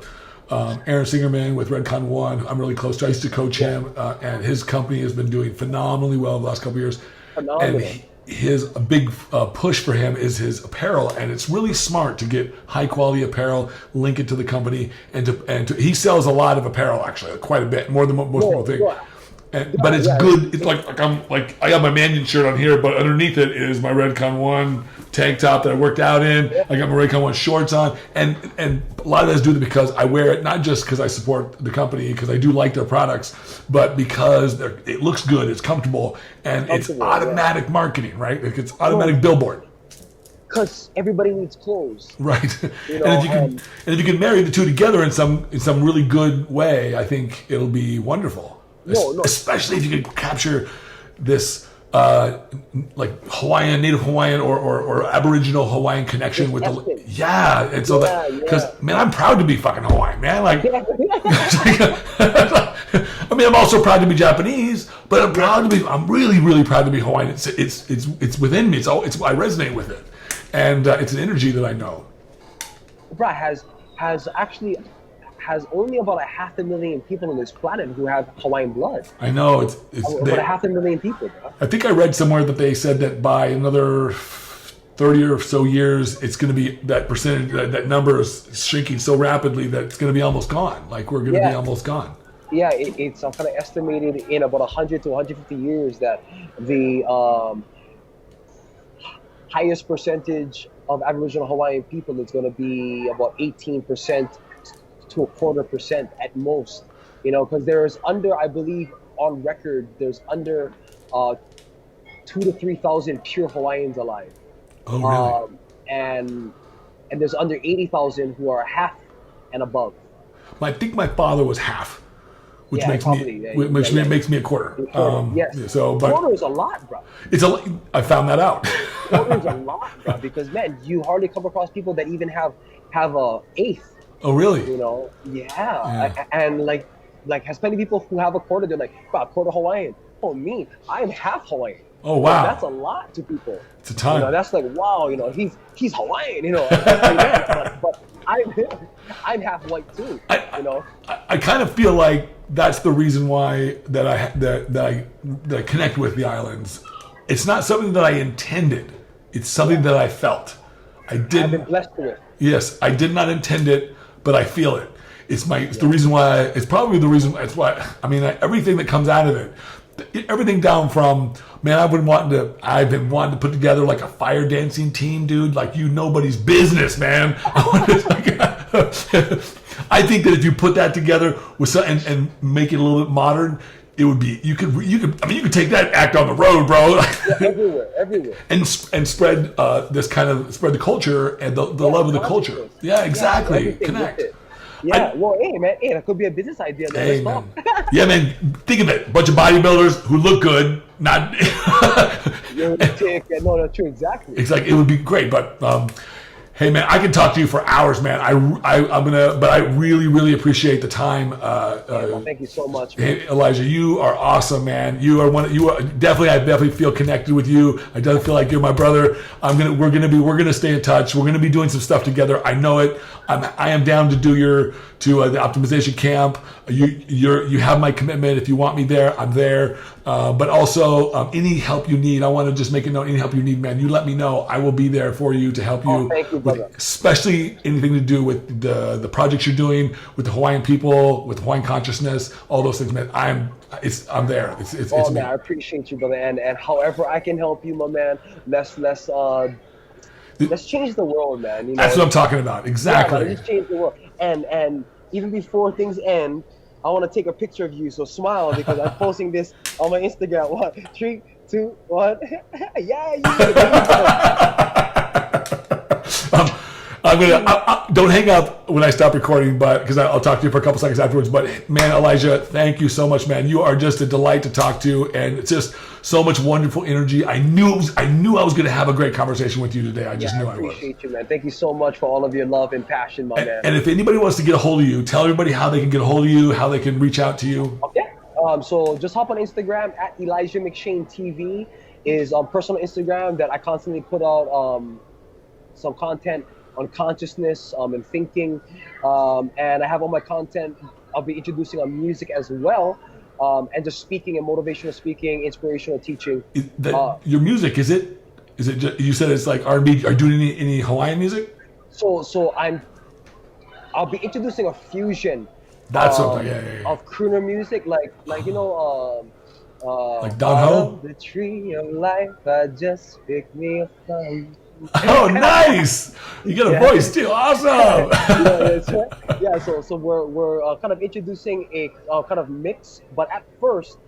Aaron Singerman with Redcon One, I'm really close to. I used to coach him, and his company has been doing phenomenally well the last couple of years. Phenomenal. And his big push for him is his apparel, and it's really smart to get high quality apparel, link it to the company, and he sells a lot of apparel, actually, quite a bit, more than most people think. But it's good. It's like I got my Manion shirt on here, but underneath it is my Redcon One tank top that I worked out in. I got my Redcon One shorts on, and a lot of that is due to because I wear it not just because I support the company, because I do like their products, but because it looks good, it's comfortable, and it's automatic marketing, right? Like it's automatic billboard. Because everybody needs clothes, right? You know, and if you can marry the two together in some really good way, I think it'll be wonderful. Especially if you could capture this like Hawaiian, Native Hawaiian, or Aboriginal Hawaiian connection with and so because man, I'm proud to be fucking Hawaiian, man. Like, I mean, I'm also proud to be Japanese, but I'm really, really proud to be Hawaiian. It's within me. I resonate with it, and it's an energy that I know. Bruh, has only about 500,000 people on this planet who have Hawaiian blood. I know it's about 500,000 people, bro. I think I read somewhere that they said that by another 30 or so years, it's going to be that percentage, that number is shrinking so rapidly that it's going to be almost gone. Like we're going to be almost gone. Yeah, it's kind of estimated in about 100 to 150 years that the highest percentage of Aboriginal Hawaiian people is going to be about 18% to 0.25% at most, you know, because there's I believe on record, there's under 2,000 to 3,000 pure Hawaiians alive. Oh, really? And there's under 80,000 who are half and above. I think my father was half, which makes me a quarter. Yes. So, but quarter is a lot, bro. I found that out. Quarter is a lot, bro, because man, you hardly come across people that even have a eighth. Oh, really? You know, and like has plenty of people who have a quarter. They're like, wow, quarter Hawaiian. Oh, me, I'm half Hawaiian. Oh, wow, that's a lot to people. It's a ton. You know, that's like, wow, you know, he's Hawaiian. You know, but I'm half white too. You know, I kind of feel like that's the reason why that I connect with the islands. It's not something that I intended. It's something that I felt. I've been blessed with. Yes, I did not intend it, but I feel it. It's the reason why. It's probably the reason. It's why. I mean, everything that comes out of it, everything down from man. I've been wanting to put together like a fire dancing team, dude. Like nobody's business, man. I think that if you put that together with and make it a little bit modern, it would be, you could, I mean, you could take that act on the road, bro. Yeah, everywhere. And spread spread the culture and the love of the culture. Yeah, exactly. Connect. Yeah, well, hey, man, that could be a business idea. Hey, man. Yeah, man, think of it. A bunch of bodybuilders who look good, not... No, that's true, exactly. It's like, it would be great, but... hey man, I can talk to you for hours, man. But I really, really appreciate the time. Thank you so much, man. Hey, Elijah, you are awesome, man. I definitely feel connected with you. I definitely feel like you're my brother. We're gonna stay in touch. We're gonna be doing some stuff together. I know it. I am down to do the optimization camp. You have my commitment. If you want me there, I'm there. But also, any help you need, I want to just make a note. Any help you need, man, you let me know. I will be there for you to help you. Thank you, brother. Especially anything to do with the projects you're doing with the Hawaiian people, with Hawaiian consciousness, all those things, man. I'm there. It's man, me. I appreciate you, brother. And however I can help you, my man, let's change the world, man. You know? That's what I'm talking about. Exactly. Yeah, let's change the world. And even before things end, I want to take a picture of you. So smile, because I'm posting this on my Instagram. 1, 3, 2, 1. Yeah, I'm gonna don't hang up when I stop recording, but because I'll talk to you for a couple seconds afterwards. But man, Elijah, thank you so much, man. You are just a delight to talk to, and it's just so much wonderful energy. I knew I was going to have a great conversation with you today. I just knew I would. I appreciate you, man. Thank you so much for all of your love and passion, my man. And if anybody wants to get a hold of you, tell everybody how they can get a hold of you, how they can reach out to you. Okay. So just hop on Instagram at Elijia McShane TV is personal Instagram that I constantly put out some content on consciousness and thinking, and I have all my content. I'll be introducing on music as well, and just speaking and motivational speaking, inspirational teaching. Your music, is it just, you said it's like R&B? Are you doing any Hawaiian music? So I'll be introducing a fusion. That's something, yeah. Of crooner music, like you know, like Don Ho. The tree of life, just pick me up from. Oh, nice! You got a voice too. Awesome. Yeah, so we're kind of introducing a kind of mix, but at first,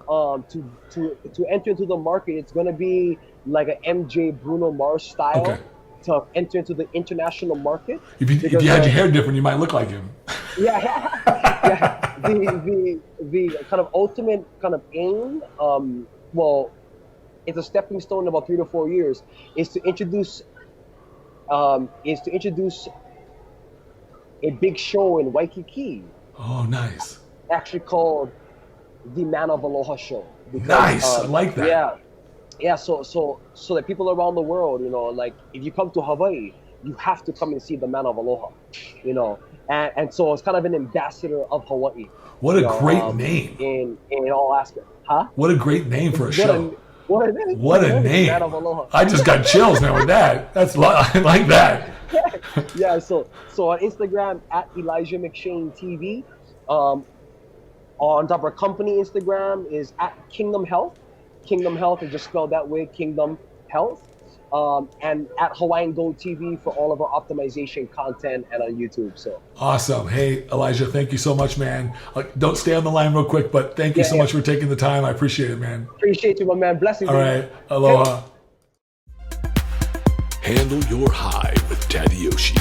to enter into the market, it's gonna be like an MJ Bruno Mars style. Okay. To enter into the international market. If you had your hair different, you might look like him. Yeah. The kind of ultimate kind of aim, it's a stepping stone in about 3 to 4 years, is to introduce a big show in Waikiki. Oh, nice. Actually called the Mana of Aloha show. Because, nice. I like that. Yeah. So that people around the world, you know, like if you come to Hawaii, you have to come and see the Mana of Aloha, you know, and so it's kind of an ambassador of Hawaii. What a great name. In all aspects, huh? What a great name for a show. What a name. What a name. Mana of Aloha. I just got chills now with that. I like that. Yeah, so on Instagram at Elijia McShane TV. On top of our company Instagram is at Kingdom Health. Kingdom Health is just spelled that way, Kingdom Health. And at Hawaiian Gold TV for all of our optimization content and on YouTube. So awesome. Hey, Elijah, thank you so much, man. Don't stay on the line real quick, but thank you so much for taking the time. I appreciate it, man. Appreciate you, my man. Blessings. All right. Aloha. Handle your high with Tadayoshi.